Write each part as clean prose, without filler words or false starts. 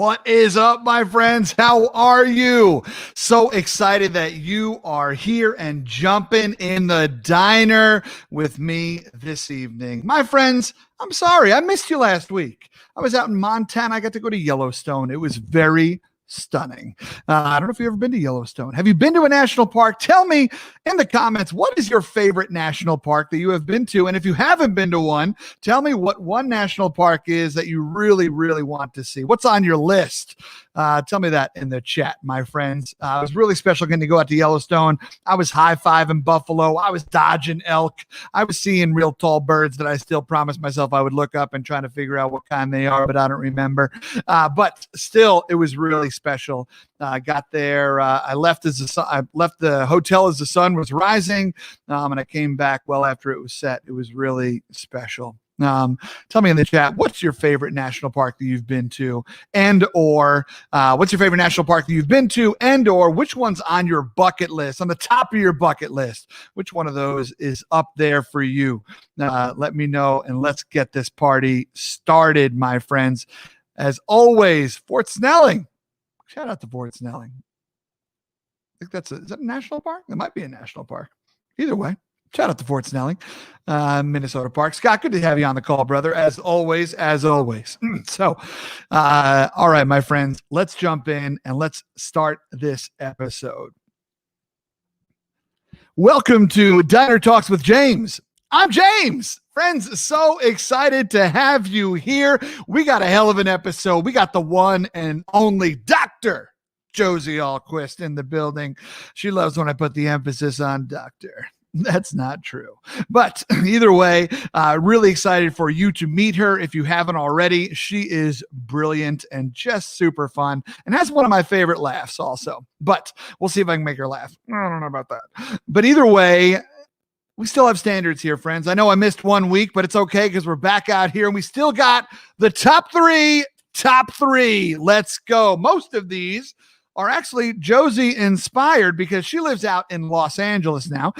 What is up, my friends? How are you? So excited that you are here and jumping in the diner with me this evening. My friends, I'm sorry, I missed you last week. I was out in Montana. I got to go to Yellowstone. It was very stunning. I don't know if you've ever been to Yellowstone. Have you been to a national park? Tell me in the comments, what is your favorite national park that you have been to? And if you haven't been to one, tell me what one national park is that you really, really want to see. What's on your list? Tell me that in the chat, my friends. It was really special getting to go out to Yellowstone. I was high-fiving buffalo. I was dodging elk. I was seeing real tall birds that I still promised myself I would look up and trying to figure out what kind they are, but I don't remember. But still, it was really special. I got there. I left the hotel as the sun was rising, and I came back well after it was set. It was really special. Tell me in the chat, what's your favorite national park that you've been to, and or what's your favorite national park that you've been to, and or which one's on your bucket list, on the top of your bucket list? Which one of those is up there for you? Let me know, and let's get this party started, my friends. As always, Fort Snelling. Shout out to Fort Snelling. I think is that a national park? It might be a national park. Either way. Shout out to Fort Snelling, Minnesota Park. Scott, good to have you on the call, brother. As always. So, all right, my friends, let's jump in and let's start this episode. Welcome to Diner Talks with James. I'm James. Friends, so excited to have you here. We got a hell of an episode. We got the one and only Dr. Josie Ahlquist in the building. She loves when I put the emphasis on doctor. That's not true. But either way, really excited for you to meet her if you haven't already. She is brilliant and just super fun and has one of my favorite laughs also. But we'll see if I can make her laugh. I don't know about that. But either way, we still have standards here, friends. I know I missed 1 week, but it's okay because we're back out here and we still got the top three. Let's go. Most of these are actually Josie inspired because she lives out in Los Angeles now,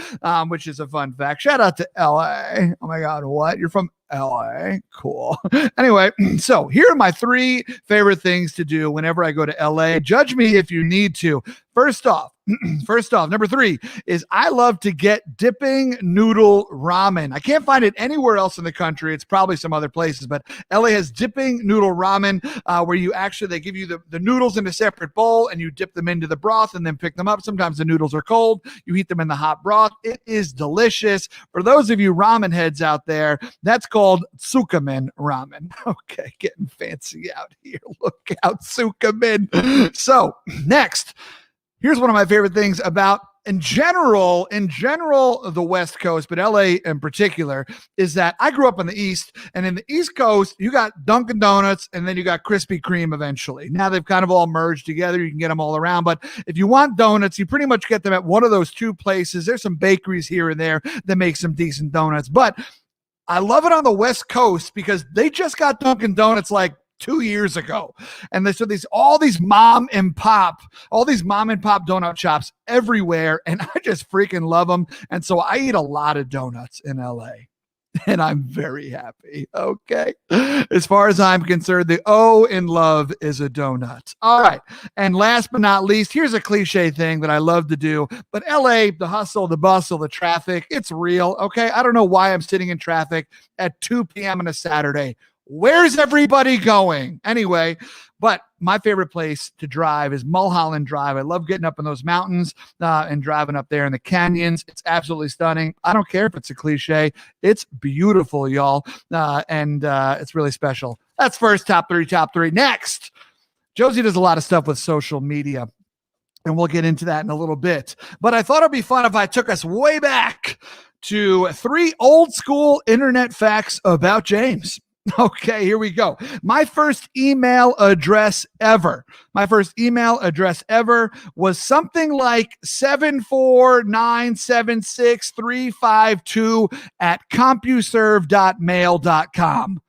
which is a fun fact. Shout out to LA. Oh my God, what? You're from LA? Cool. Anyway, so here are my 3 favorite things to do whenever I go to LA. Judge me if you need to. First off, number 3 is I love to get dipping noodle ramen. I can't find it anywhere else in the country. It's probably some other places, but LA has dipping noodle ramen where they give you the noodles in a separate bowl and you dip them into the broth and then pick them up. Sometimes the noodles are cold. You heat them in the hot broth. It is delicious. For those of you ramen heads out there, that's called tsukemen ramen. Okay, getting fancy out here. Look out, tsukemen. So next, here's one of my favorite things about in general, the West Coast, but LA in particular, is that I grew up on the East, and in the East Coast, you got Dunkin' Donuts, and then you got Krispy Kreme eventually. Now they've kind of all merged together. You can get them all around, but if you want donuts, you pretty much get them at one of those 2 places. There's some bakeries here and there that make some decent donuts, but I love it on the West Coast because they just got Dunkin' Donuts like 2 years ago. And all these mom and pop donut shops everywhere. And I just freaking love them. And so I eat a lot of donuts in LA and I'm very happy. Okay. As far as I'm concerned, the O in love is a donut. All right. And last but not least, here's a cliche thing that I love to do, but LA, the hustle, the bustle, the traffic, it's real. Okay. I don't know why I'm sitting in traffic at 2 p.m. on a Saturday. Where's everybody going? Anyway, but my favorite place to drive is Mulholland Drive. I love getting up in those mountains and driving up there in the canyons. It's absolutely stunning. I don't care if it's a cliche. It's beautiful, y'all. And it's really special. That's first top three. Next, Josie does a lot of stuff with social media, and we'll get into that in a little bit. But I thought it'd be fun if I took us way back to 3 old school internet facts about James. Okay, here we go. My first email address ever was something like 749766352 at CompuServe.mail.com.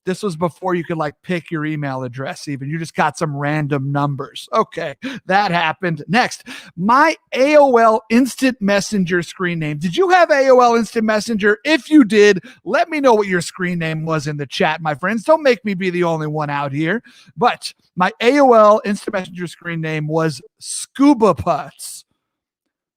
This was before you could like pick your email address even. You just got some random numbers. Okay, that happened. Next, my AOL Instant Messenger screen name. Did you have AOL Instant Messenger? If you did, let me know what your screen name was in the chat, my friends. Don't make me be the only one out here. But my AOL Instant Messenger screen name was Scuba Putts.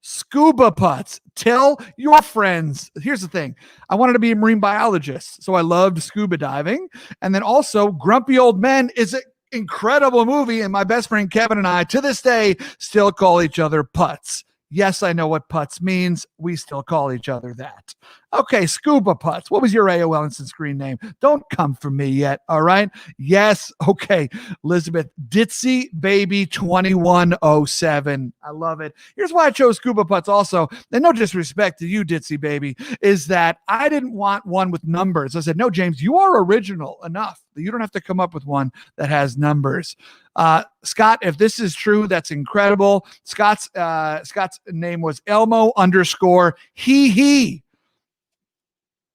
Scuba Putts. Tell your friends. Here's the thing. I wanted to be a marine biologist, so I loved scuba diving. And then also, Grumpy Old Men is an incredible movie, and my best friend Kevin and I, to this day, still call each other Putts. Yes, I know what Putts means. We still call each other that. Okay, Scuba Putts. What was your AOL Instant screen name? Don't come for me yet, all right? Yes, okay. Elizabeth, Ditzy Baby 2107. I love it. Here's why I chose Scuba Putts also, and no disrespect to you, Ditzy Baby, is that I didn't want one with numbers. I said, no, James, you are original enough. You don't have to come up with one that has numbers. Scott, if this is true, that's incredible. Scott's name was Elmo _ he.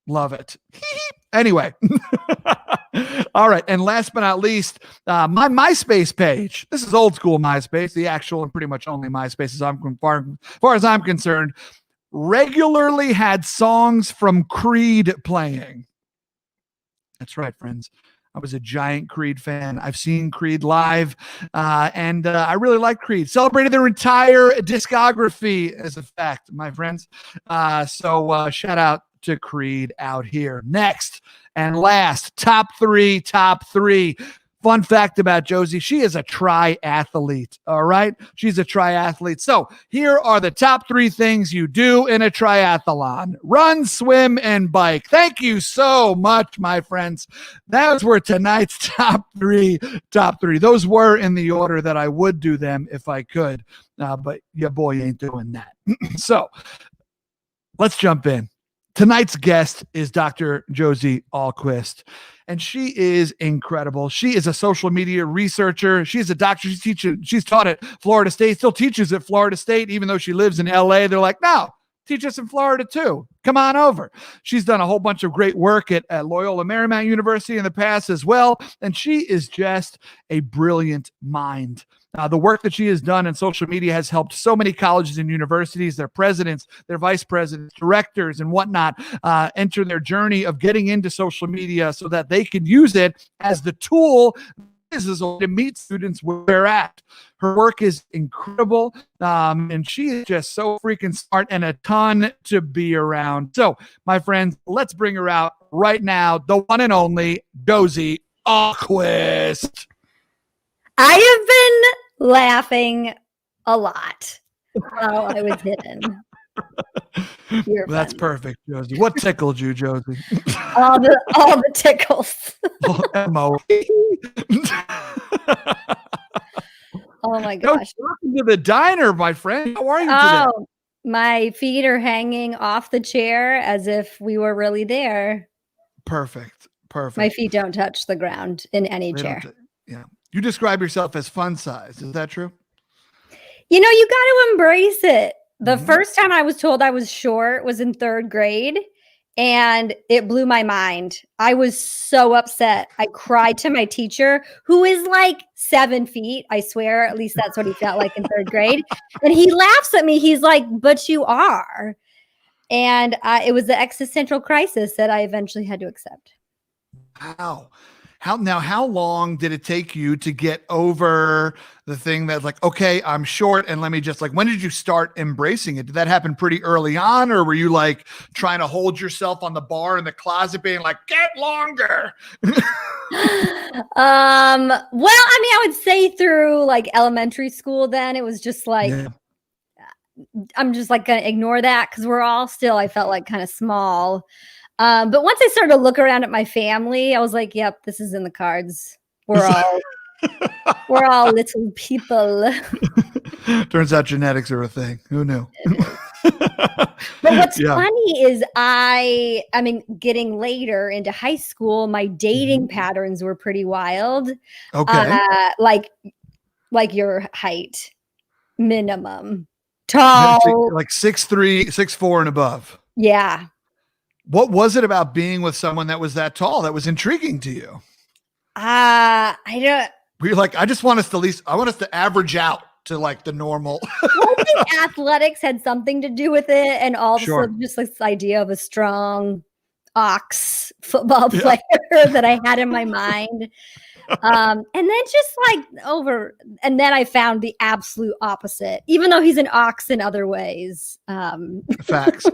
Love it. Anyway. All right. And last but not least, my MySpace page. This is old school MySpace, the actual and pretty much only MySpace as far as I'm concerned, regularly had songs from Creed playing. That's right, friends. I was a giant Creed fan. I've seen Creed live, and I really like Creed. Celebrated their entire discography, as a fact, my friends. So shout out to Creed out here. Next and last, top three. Fun fact about Josie, she is a triathlete, all right? She's a triathlete. So here are the top 3 things you do in a triathlon. Run, swim, and bike. Thank you so much, my friends. Those were tonight's top three. Those were in the order that I would do them if I could, but your boy ain't doing that. So let's jump in. Tonight's guest is Dr. Josie Ahlquist, and she is incredible. She is a social media researcher. She's a doctor. She's taught at Florida State, still teaches at Florida State, even though she lives in LA. They're like, no, teach us in Florida too. Come on over. She's done a whole bunch of great work at Loyola Marymount University in the past as well, and she is just a brilliant mind. The work that she has done in social media has helped so many colleges and universities, their presidents, their vice presidents, directors, and whatnot enter their journey of getting into social media so that they can use it as the tool to meet students where they're at. Her work is incredible, and she is just so freaking smart and a ton to be around. So, my friends, let's bring her out right now, the one and only Josie Ahlquist. I have been laughing a lot while I was hidden. That's perfect, Josie. What tickled you, Josie? all the tickles. Mo. Oh my gosh. Welcome to the diner, my friend. How are you today? Oh, my feet are hanging off the chair as if we were really there. Perfect. My feet don't touch the ground in any chair. Yeah. You describe yourself as fun size. Is that true? You know, you got to embrace it. The first time I was told I was short was in 3rd grade, and it blew my mind. I was so upset. I cried to my teacher, who is like 7 feet. I swear, at least that's what he felt like in 3rd grade. And he laughs at me. He's like, but you are. And it was the existential crisis that I eventually had to accept. Wow. How long did it take you to get over the thing that like, okay, I'm short and let me just like, when did you start embracing it? Did that happen pretty early on, or were you like trying to hold yourself on the bar in the closet being like, get longer? Well, I mean, I would say through like elementary school, then it was just like, I'm just like going to ignore that because we're all still, I felt like kind of small. But once I started to look around at my family, I was like, yep, this is in the cards. We're all little people. Turns out genetics are a thing. Who knew? But what's funny is I mean, getting later into high school, my dating patterns were pretty wild. Okay. Like your height minimum. Tall. Like 6'3", 6'4", and above. Yeah. What was it about being with someone that was that tall that was intriguing to you? I don't. Were you like, I just want us to I want us to average out to like the normal. Well, I think athletics had something to do with it, and also Sure. just this idea of a strong ox football player that I had in my mind. And then just like and then I found the absolute opposite, even though he's an ox in other ways. Facts.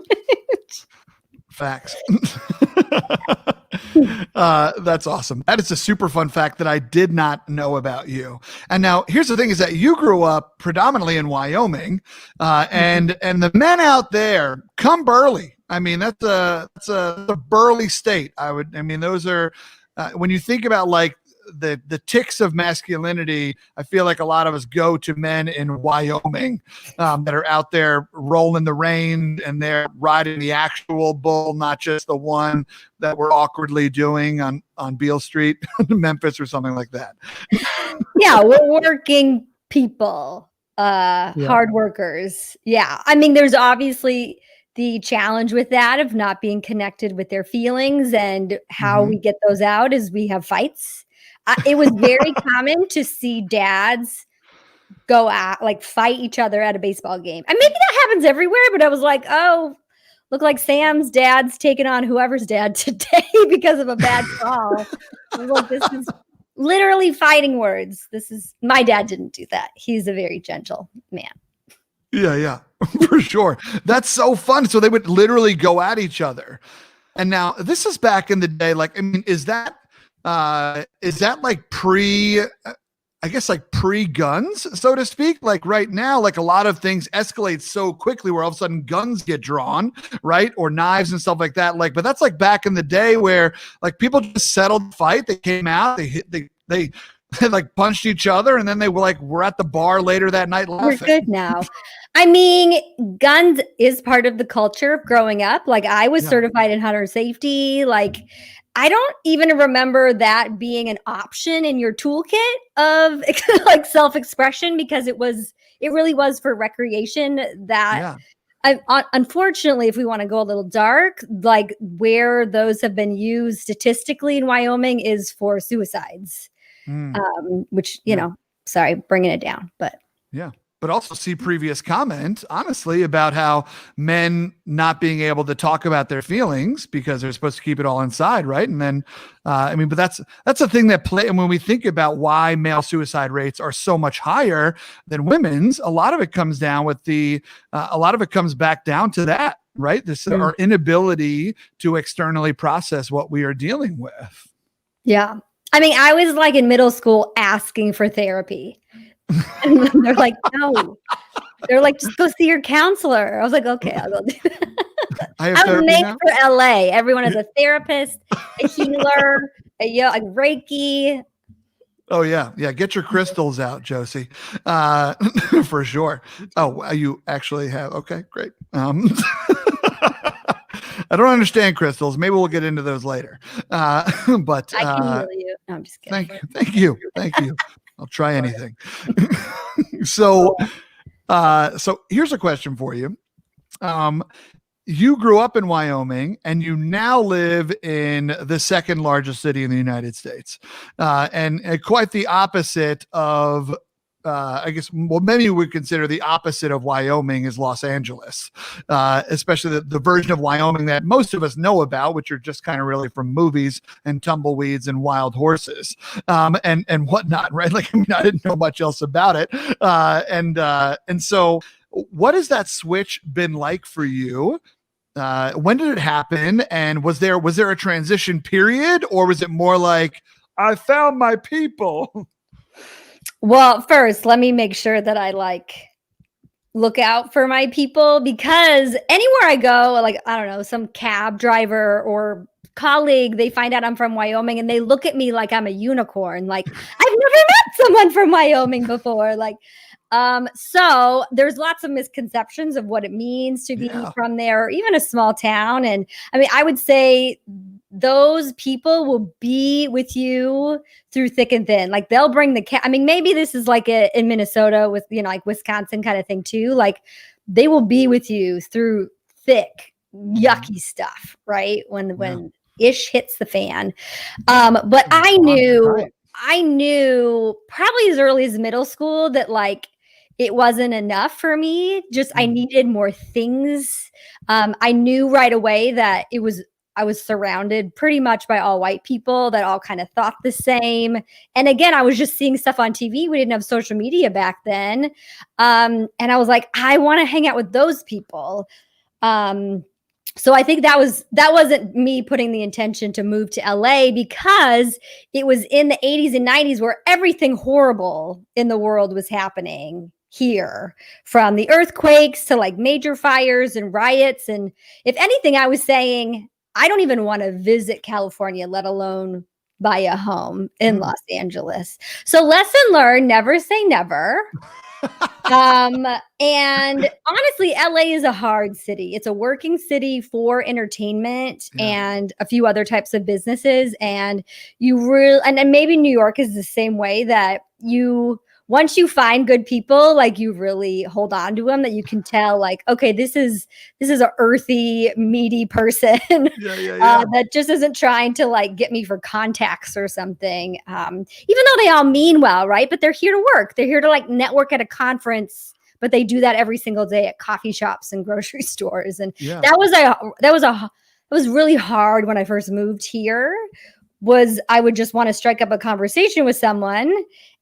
That's awesome. That is a super fun fact that I did not know about you. And now here's the thing is that you grew up predominantly in Wyoming, and the men out there come burly. I mean, that's a burly state. Those are, when you think about like the ticks of masculinity, I feel like a lot of us go to men in Wyoming that are out there rolling the rein and they're riding the actual bull, not just the one that we're awkwardly doing on Beale Street, Memphis or something like that. Yeah, we're working people, hard workers. Yeah. I mean, there's obviously the challenge with that of not being connected with their feelings, and how we get those out is we have fights. It was very common to see dads go out, like fight each other at a baseball game. And maybe that happens everywhere, but I was like, oh, look like Sam's dad's taking on whoever's dad today because of a bad call. I was like, this is literally fighting words. My dad didn't do that. He's a very gentle man. Yeah, for sure. That's so fun. So they would literally go at each other. And now this is back in the day. Like, I mean, is that like pre-guns, so to speak? Like right now, like a lot of things escalate so quickly where all of a sudden guns get drawn, right? Or knives and stuff like that. Like, but that's like back in the day where like people just settled the fight. They came out, they like punched each other, and then they were like, we're at the bar later that night laughing. We're good now. I mean, guns is part of the culture of growing up. Like I was certified in hunter safety. Like I don't even remember that being an option in your toolkit of like self-expression, because it really was for recreation. Unfortunately, if we want to go a little dark, like where those have been used statistically in Wyoming is for suicides, which, sorry, bringing it down, but yeah. But also see previous comment, honestly, about how men not being able to talk about their feelings because they're supposed to keep it all inside, right? And then, but that's a thing that and when we think about why male suicide rates are so much higher than women's, a lot of it comes down with a lot of it comes back down to that, right? Our inability to externally process what we are dealing with. Yeah. I mean, I was like in middle school asking for therapy. And they're like, no. They're like, just go see your counselor. I was like, okay, I'll go do that. I was made for LA. Everyone has a therapist, a healer, a Reiki. Oh yeah. Get your crystals out, Josie, for sure. Oh, you actually have. Okay, great. I don't understand crystals. Maybe we'll get into those later. But I can heal you. No, I'm just kidding. Thank you. I'll try anything. So here's a question for you. You grew up in Wyoming and you now live in the second largest city in the United States. And quite the opposite of, I guess, well, maybe we consider the opposite of Wyoming is Los Angeles, especially the version of Wyoming that most of us know about, which are just kind of really from movies and tumbleweeds and wild horses, and whatnot, right? Like, I mean, I didn't know much else about it. And so what has that switch been like for you? When did it happen? And was there a transition period, or was it more like, I found my people? Well, first, let me make sure that I look out for my people, because anywhere I go, like, I don't know, some cab driver or colleague, they find out I'm from Wyoming and they look at me like I'm a unicorn. Like, I've never met someone from Wyoming before. Like, so there's lots of misconceptions of what it means to be from there, or even a small town. And I mean, I would say those people will be with you through thick and thin. Like they'll bring I mean, maybe this is like in Minnesota with, like Wisconsin kind of thing too. Like they will be with you through thick yucky stuff, right? When ish hits the fan. But I knew probably as early as middle school that like it wasn't enough for me. Just I needed more things. I knew right away that I was surrounded pretty much by all white people that all kind of thought the same. And again, I was just seeing stuff on TV. We didn't have social media back then. And I was like, I want to hang out with those people. So I think that wasn't me putting the intention to move to LA, because it was in the 80s and 90s where everything horrible in the world was happening here, from the earthquakes to like major fires and riots. And if anything, I was saying, I don't even want to visit California, let alone buy a home in Los Angeles. So lesson learned, never say never. And honestly, LA is a hard city. It's a working city for entertainment and a few other types of businesses. And you really, and maybe New York is the same way, that once you find good people, like you really hold on to them, that you can tell like, okay, this is a earthy, meaty person that just isn't trying to like get me for contacts or something. Even though they all mean well, right? But they're here to work. They're here to like network at a conference, but they do that every single day at coffee shops and grocery stores. And that was really hard when I first moved here. I would just want to strike up a conversation with someone.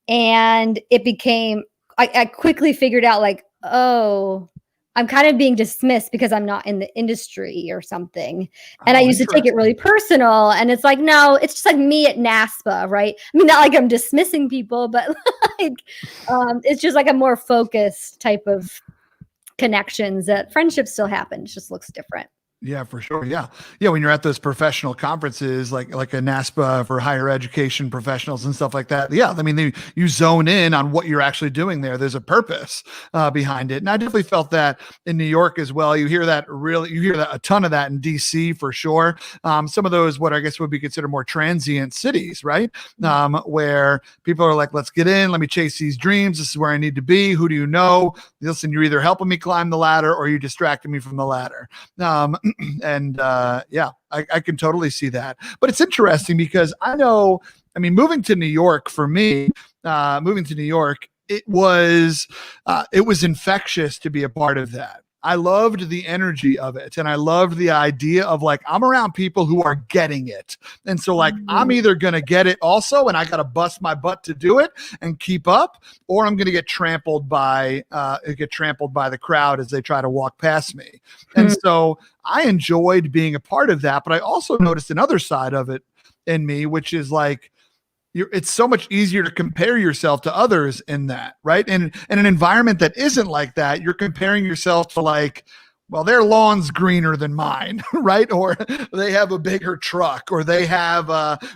And it became, I quickly figured out like, oh, I'm kind of being dismissed because I'm not in the industry or something. And I used to take it really personal. And it's like, no, it's just like me at NASPA, right? I mean, not like I'm dismissing people, but like, it's just like a more focused type of connections that friendships still happen. It just looks different. Yeah, for sure. Yeah. Yeah. When you're at those professional conferences, like a NASPA for higher education professionals and stuff like that. Yeah. I mean, you zone in on what you're actually doing there. There's a purpose behind it. And I definitely felt that in New York as well. You hear that a ton of that in DC for sure. Some of those, what I guess would be considered more transient cities, right? Where people are like, let's get in, let me chase these dreams. This is where I need to be. Who do you know? Listen, you're either helping me climb the ladder or you're distracting me from the ladder. And I can totally see that. But it's interesting because moving to New York for me, it was infectious to be a part of that. I loved the energy of it. And I loved the idea of like, I'm around people who are getting it. And so like, I'm either going to get it also, and I got to bust my butt to do it and keep up, or I'm going to get trampled by the crowd as they try to walk past me. And so I enjoyed being a part of that, but I also noticed another side of it in me, which is like, it's so much easier to compare yourself to others in that, right? And in an environment that isn't like that, you're comparing yourself to like, well, their lawn's greener than mine, right? Or they have a bigger truck, or they have,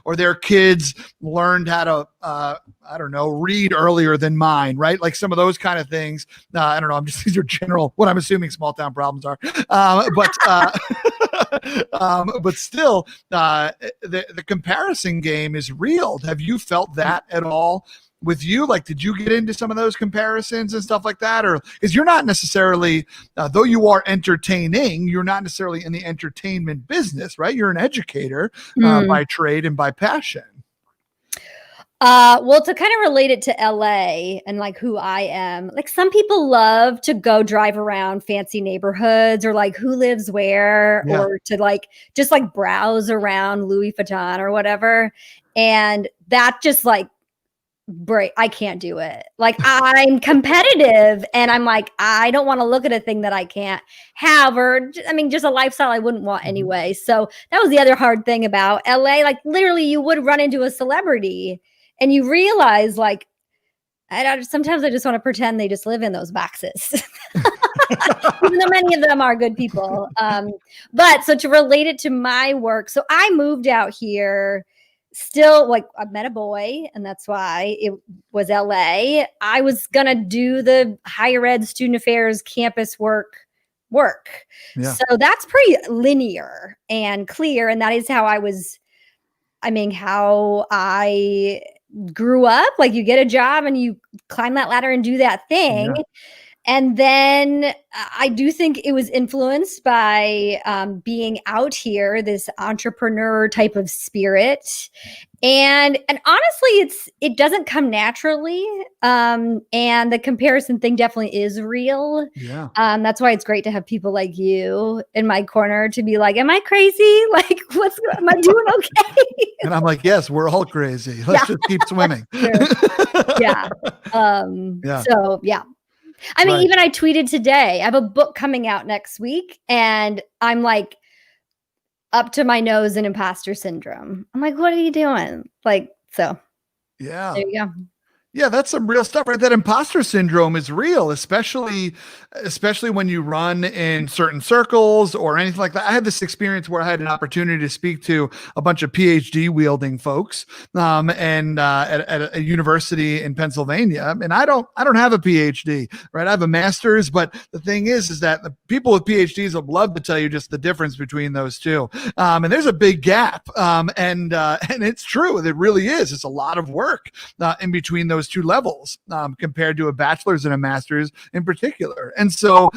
or their kids learned how to, read earlier than mine, right? Like some of those kind of things. I don't know. These are general, what I'm assuming small town problems are. But still, the comparison game is real. Have you felt that at all with you? Like, did you get into some of those comparisons and stuff like that? Or because you're not necessarily, though you are entertaining, you're not necessarily in the entertainment business, right? You're an educator by trade and by passion. Well, to kind of relate it to LA and like who I am, like some people love to go drive around fancy neighborhoods or like who lives where, or to like, just like browse around Louis Vuitton or whatever. And that just like, I can't do it. Like I'm competitive and I'm like, I don't want to look at a thing that I can't have, or just a lifestyle I wouldn't want anyway. So that was the other hard thing about LA. Like literally you would run into a celebrity and you realize like, sometimes I just want to pretend they just live in those boxes, even though many of them are good people. But so to relate it to my work, so I moved out here still, like I met a boy and that's why it was LA. I was going to do the higher ed student affairs campus work. Yeah. So that's pretty linear and clear. And that is how how I grew up. Like you get a job and you climb that ladder and do that thing. Yeah. And then I do think it was influenced by being out here, this entrepreneur type of spirit. And honestly, it doesn't come naturally. And the comparison thing definitely is real. Yeah. That's why it's great to have people like you in my corner to be like, am I crazy? Like, am I doing okay? And I'm like, yes, we're all crazy. Let's just keep swimming. Yeah. Yeah. So yeah. I mean, Right. even I tweeted today, I have a book coming out next week and I'm like up to my nose in imposter syndrome. I'm like, what are you doing? Like, so Yeah. there you go. Yeah, that's some real stuff, right? That imposter syndrome is real, especially when you run in certain circles or anything like that. I had this experience where I had an opportunity to speak to a bunch of PhD wielding folks, at a university in Pennsylvania. And I don't have a PhD, right? I have a master's, but the thing is that the people with PhDs would love to tell you just the difference between those two. And there's a big gap, and it's true. It really is. It's a lot of work in between those two levels, compared to a bachelor's and a master's in particular. And so,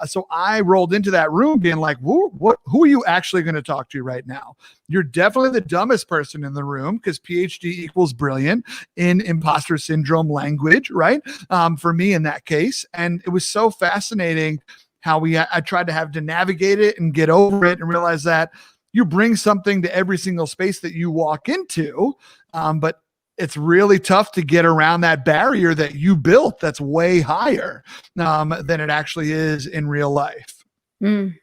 so I rolled into that room being like, who are you actually going to talk to right now? You're definitely the dumbest person in the room because PhD equals brilliant in imposter syndrome language, right? For me in that case. And it was so fascinating how I tried to have to navigate it and get over it and realize that you bring something to every single space that you walk into. But it's really tough to get around that barrier that you built that's way higher than it actually is in real life. Mm.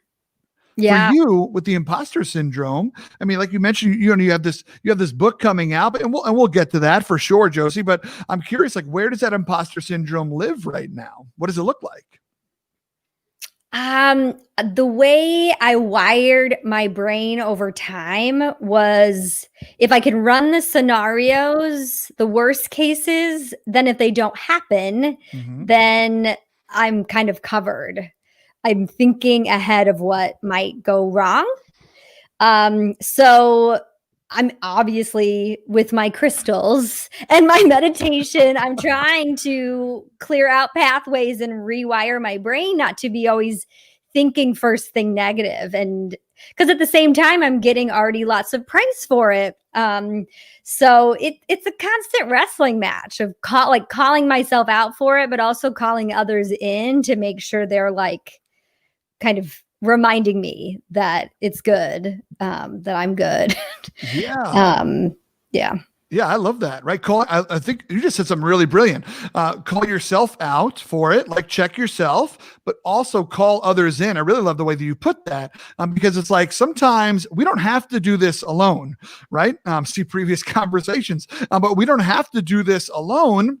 Yeah. For you with the imposter syndrome, I mean, like you mentioned, you have this book coming out, and we'll get to that for sure, Josie. But I'm curious, like, where does that imposter syndrome live right now? What does it look like? The way I wired my brain over time was if I can run the scenarios, the worst cases, then if they don't happen, then I'm kind of covered. I'm thinking ahead of what might go wrong. So I'm obviously with my crystals and my meditation, I'm trying to clear out pathways and rewire my brain not to be always thinking first thing negative. And because at the same time, I'm getting already lots of praise for it. So it's a constant wrestling match of calling myself out for it, but also calling others in to make sure they're like kind of reminding me that it's good, that I'm good. Yeah. Yeah. Yeah, I love that. Right. I think you just said something really brilliant. Call yourself out for it, like check yourself, but also call others in. I really love the way that you put that, because it's like sometimes we don't have to do this alone, right? See previous conversations, but we don't have to do this alone.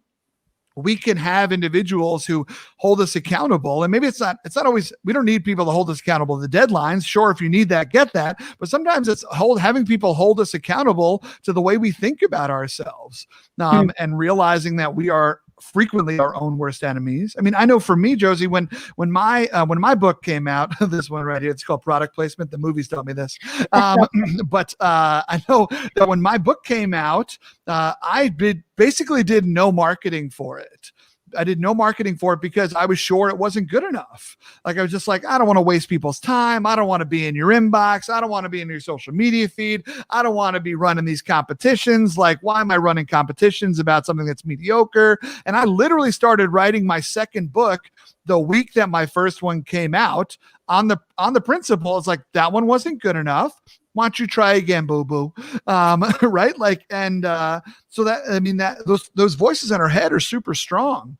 We can have individuals who hold us accountable, and maybe it's not always, we don't need people to hold us accountable to the deadlines. Sure, if you need that, get that. But sometimes it's having people hold us accountable to the way we think about ourselves, and realizing that we are frequently our own worst enemies. I mean, I know for me, Josie, when my book came out, this one right here, it's called Product Placement. The movies taught me this. But I know that when my book came out, I basically did no marketing for it. I did no marketing for it because I was sure it wasn't good enough. Like, I was just like, I don't want to waste people's time. I don't want to be in your inbox. I don't want to be in your social media feed. I don't want to be running these competitions. Like, why am I running competitions about something that's mediocre? And I literally started writing my second book the week that my first one came out on the principle. It's like, that one wasn't good enough. Why don't you try again, boo boo? Right. Like, and so that, I mean, that those voices in our head are super strong.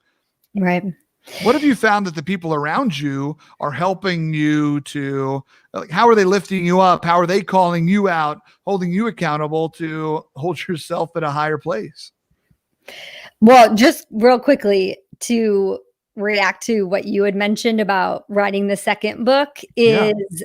Right. What have you found that the people around you are helping you to, like, how are they lifting you up? How are they calling you out, holding you accountable to hold yourself at a higher place? Well, just real quickly to react to what you had mentioned about writing the second book is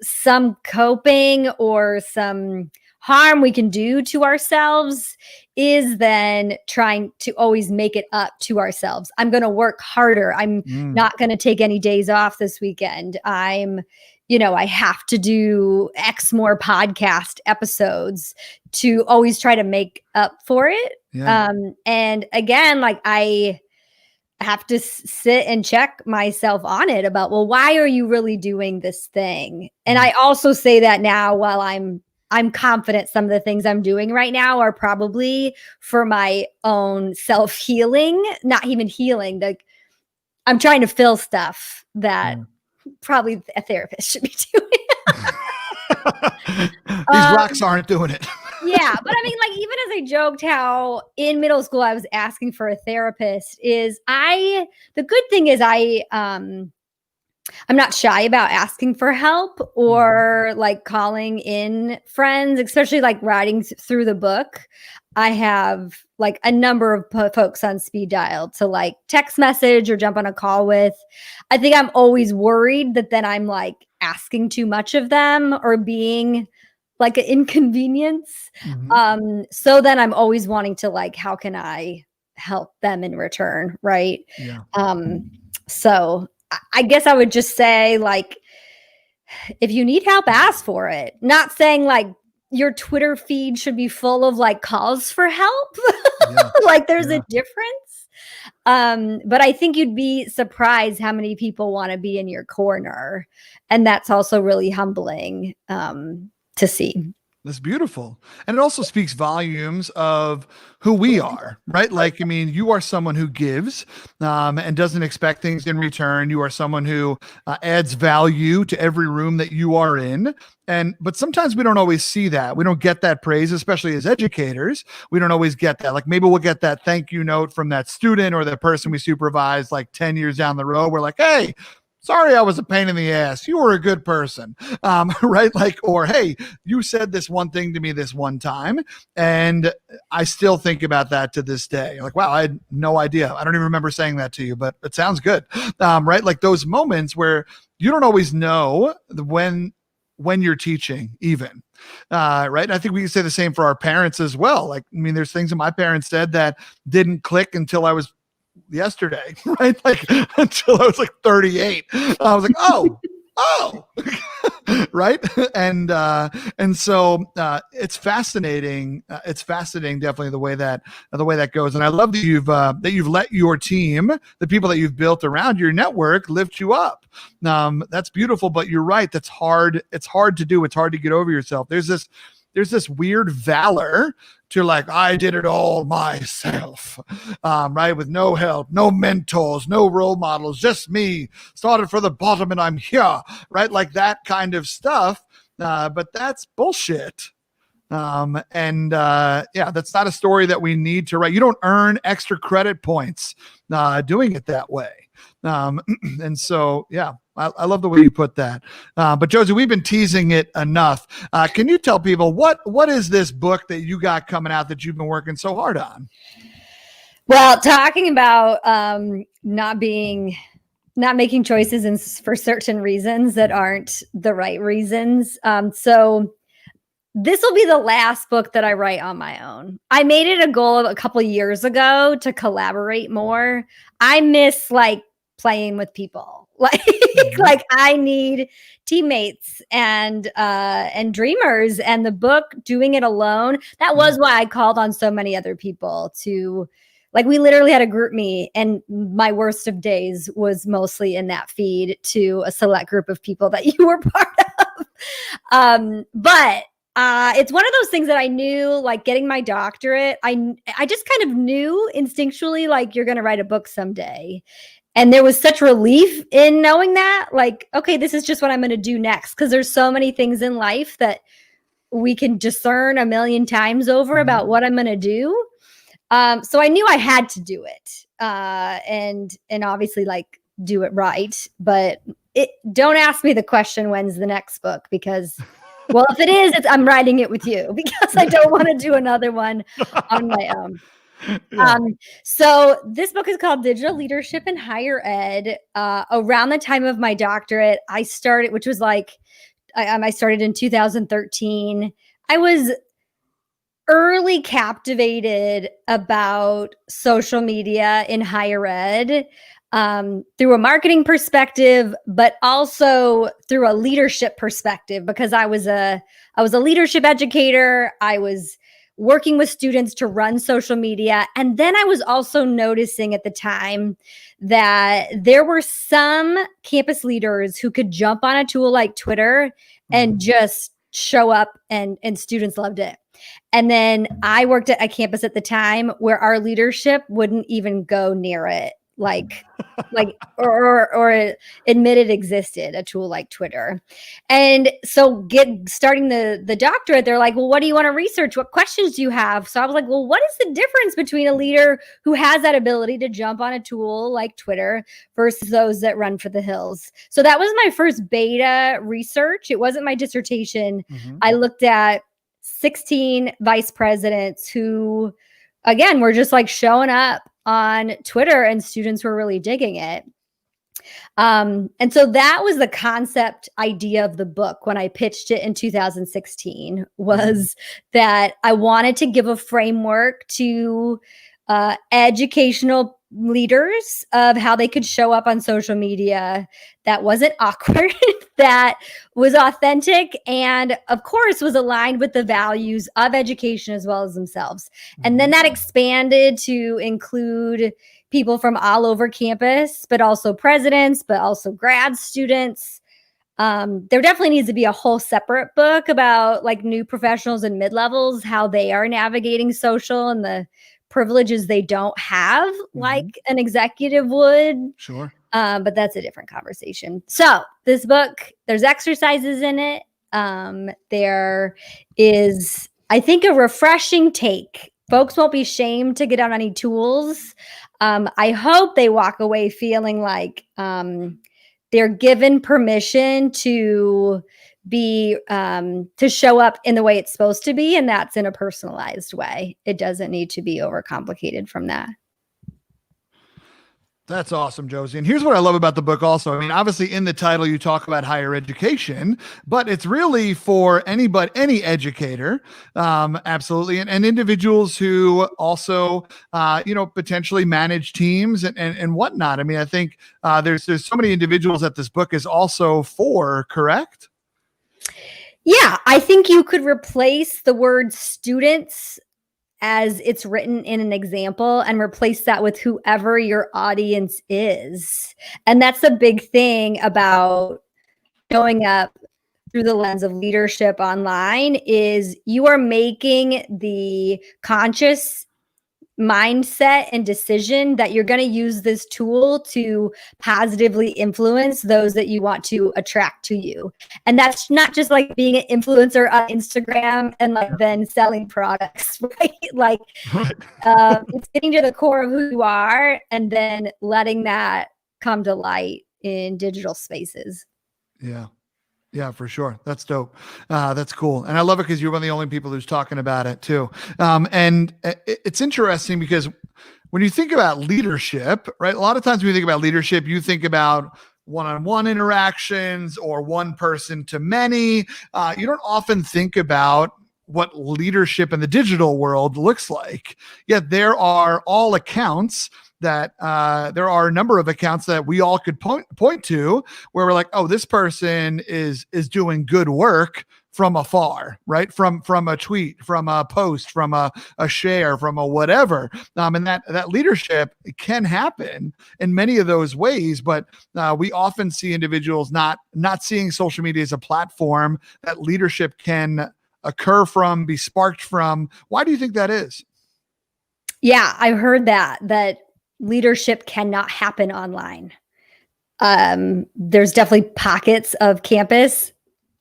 some coping or some harm we can do to ourselves is then trying to always make it up to ourselves. I'm going to work harder. I'm not going to take any days off this weekend. I have to do X more podcast episodes to always try to make up for it. Yeah. And again, like have to sit and check myself on it about, well, why are you really doing this thing? And I also say that now while I'm confident some of the things I'm doing right now are probably for my own self-healing, not even healing. Like I'm trying to fill stuff that probably a therapist should be doing. These rocks aren't doing it. Yeah, but I mean, like, even as I joked how in middle school I was asking for a therapist, the good thing is I'm not shy about asking for help or like calling in friends, especially like writing through the book. I have like a number of folks on speed dial to like text message or jump on a call with. I think I'm always worried that then I'm like asking too much of them or being like an inconvenience. So then I'm always wanting to like, how can I help them in return? Right. Yeah. So I guess I would just say like, if you need help, ask for it. Not saying like your Twitter feed should be full of like calls for help. Like there's a difference. But I think you'd be surprised how many people want to be in your corner. And that's also really humbling to see. That's beautiful. And it also speaks volumes of who we are, right? Like, I mean, you are someone who gives and doesn't expect things in return. You are someone who adds value to every room that you are in. But sometimes we don't always see that. We don't get that praise, especially as educators. We don't always get that. Like maybe we'll get that thank you note from that student or the person we supervised like 10 years down the road. We're like, hey, sorry, I was a pain in the ass. You were a good person, right? Like, or, hey, you said this one thing to me this one time, and I still think about that to this day. Like, wow, I had no idea. I don't even remember saying that to you, but it sounds good, right? Like those moments where you don't always know when you're teaching even, right? And I think we can say the same for our parents as well. Like, I mean, there's things that my parents said that didn't click until I was yesterday, right? Like until I was like 38. I was like, oh, right. And so it's fascinating. It's fascinating, definitely the way that goes. And I love that you've let your team, the people that you've built around your network, lift you up. That's beautiful, but you're right. That's hard. It's hard to do. It's hard to get over yourself. There's this weird valor to like, I did it all myself, right? With no help, no mentors, no role models, just me, started from the bottom and I'm here, right? Like that kind of stuff. But that's bullshit. That's not a story that we need to write. You don't earn extra credit points doing it that way. And so, yeah, I love the way you put that. But Josie, we've been teasing it enough. Can you tell people what is this book that you got coming out that you've been working so hard on? Well, talking about not making choices for certain reasons that aren't the right reasons. So this will be the last book that I write on my own. I made it a goal a couple of years ago to collaborate more. I miss like playing with people. Like I need teammates and dreamers, and the book, doing it alone. That was why I called on so many other people to, like, we literally had a group meet, and my worst of days was mostly in that feed to a select group of people that you were part of. But it's one of those things that I knew, like getting my doctorate, I just kind of knew instinctually, like, you're going to write a book someday. And there was such relief in knowing that, like, okay, this is just what I'm going to do next. Because there's so many things in life that we can discern a million times over about what I'm going to do. So I knew I had to do it, and obviously like do it right. But don't ask me the question, when's the next book? Because, well, if it is, I'm writing it with you, because I don't want to do another one on my own. Yeah. So this book is called Digital Leadership in Higher Ed. Around the time of my doctorate, I started, which was like, I started in 2013. I was early captivated about social media in higher ed through a marketing perspective, but also through a leadership perspective, because I was a leadership educator. I was working with students to run social media. And then I was also noticing at the time that there were some campus leaders who could jump on a tool like Twitter and just show up, and students loved it. And then I worked at a campus at the time where our leadership wouldn't even go near it, or admit it existed, a tool like Twitter. And so starting the doctorate, they're like, well, what do you want to research? What questions do you have? So I was like, well, what is the difference between a leader who has that ability to jump on a tool like Twitter versus those that run for the hills? So that was my first beta research. It wasn't my dissertation. I looked at 16 vice presidents who, again, were just like showing up on Twitter, and students were really digging it. And so that was the concept idea of the book when I pitched it in 2016, was that I wanted to give a framework to educational leaders of how they could show up on social media that wasn't awkward, that was authentic, and of course was aligned with the values of education as well as themselves. And then that expanded to include people from all over campus, but also presidents, but also grad students. There definitely needs to be a whole separate book about like new professionals and mid-levels, how they are navigating social and the privileges they don't have, like an executive would. Sure. But that's a different conversation. So this book, there's exercises in it. There is, I think, a refreshing take. Folks won't be shamed to get on any tools. I hope they walk away feeling like they're given permission to be to show up in the way it's supposed to be, and that's in a personalized way. It doesn't need to be overcomplicated from that. That's awesome, Josie. And here's what I love about the book also. I mean, obviously in the title, you talk about higher education, but it's really for any educator. Absolutely. And individuals who also, potentially manage teams and whatnot. I mean, I think there's so many individuals that this book is also for, correct? Yeah, I think you could replace the word students as it's written in an example and replace that with whoever your audience is. And that's a big thing about showing up through the lens of leadership online, is you are making the conscious mindset and decision that you're going to use this tool to positively influence those that you want to attract to you. And that's not just like being an influencer on Instagram and like then selling products, right? Like it's getting to the core of who you are and then letting that come to light in digital spaces. Yeah. Yeah, for sure. That's dope. That's cool. And I love it because you're one of the only people who's talking about it too. And it's interesting because when you think about leadership, right? A lot of times when you think about leadership, you think about one-on-one interactions or one person to many. You don't often think about what leadership in the digital world looks like. Yet there are all accounts that there are a number of accounts that we all could point to where we're like, oh, this person is doing good work from afar, right? From a tweet, from a post, from a share, from a whatever. And that leadership can happen in many of those ways, but we often see individuals not seeing social media as a platform that leadership can occur from, be sparked from. Why do you think that is? Yeah, I've heard that leadership cannot happen online. There's definitely pockets of campus,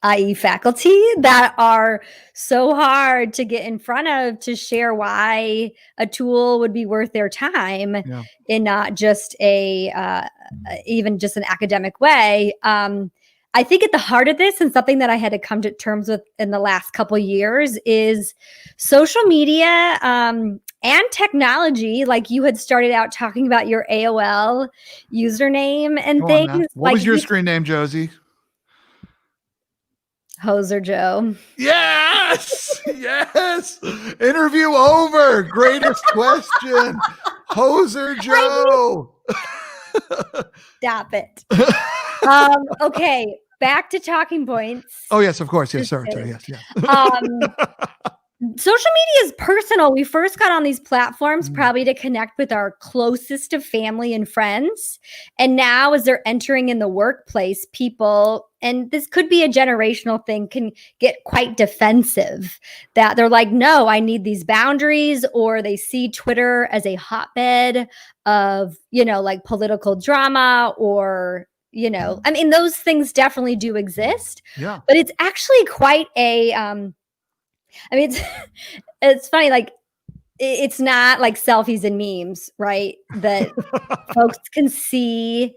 i.e. faculty, that are so hard to get in front of to share why a tool would be worth their time in not just even just an academic way. I think at the heart of this, and something that I had to come to terms with in the last couple of years, is social media and technology. Like you had started out talking about your AOL username and Go things. What was your screen name, Josie? Hoser Joe. Yes. Yes. Interview over. Greatest question. Hoser Joe. Stop it. Okay. Back to talking points. Oh, yes, of course. Yes, sorry. Yes. social media is personal. We first got on these platforms probably to connect with our closest of family and friends. And now as they're entering in the workplace, people, and this could be a generational thing, can get quite defensive that they're like, no, I need these boundaries, or they see Twitter as a hotbed of, like political drama, or, I mean, those things definitely do exist. Yeah. But it's actually quite I mean, it's funny, like it's not like selfies and memes, right? That folks can see,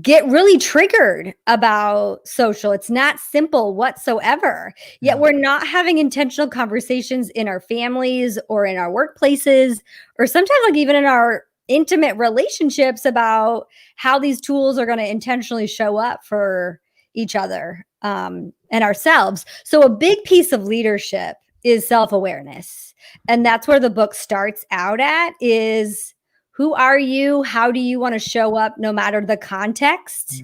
get really triggered about social. It's not simple whatsoever. Yet we're not having intentional conversations in our families or in our workplaces, or sometimes like even in our intimate relationships about how these tools are going to intentionally show up for each other and ourselves. So a big piece of leadership is self-awareness. And that's where the book starts out at, is who are you? How do you want to show up no matter the context?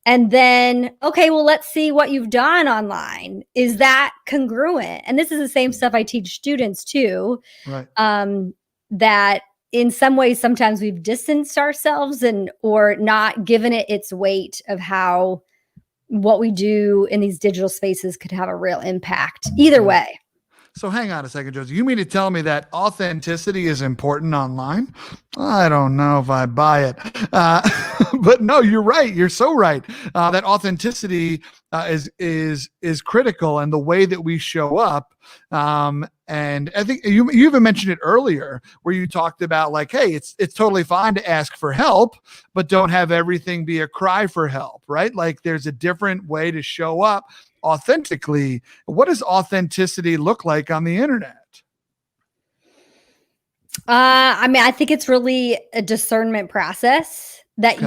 And then, okay, well, let's see what you've done online. Is that congruent? And this is the same stuff I teach students too. Right. That in some ways, sometimes we've distanced ourselves or not given it its weight of how what we do in these digital spaces could have a real impact. Either way. So hang on a second, Josie. You mean to tell me that authenticity is important online? I don't know if I buy it. But no, you're right. You're so right. That authenticity is critical, and the way that we show up. And I think you even mentioned it earlier, where you talked about like, hey, it's totally fine to ask for help, but don't have everything be a cry for help, right? Like there's a different way to show up authentically. What does authenticity look like on the internet? I mean, I think it's really a discernment process that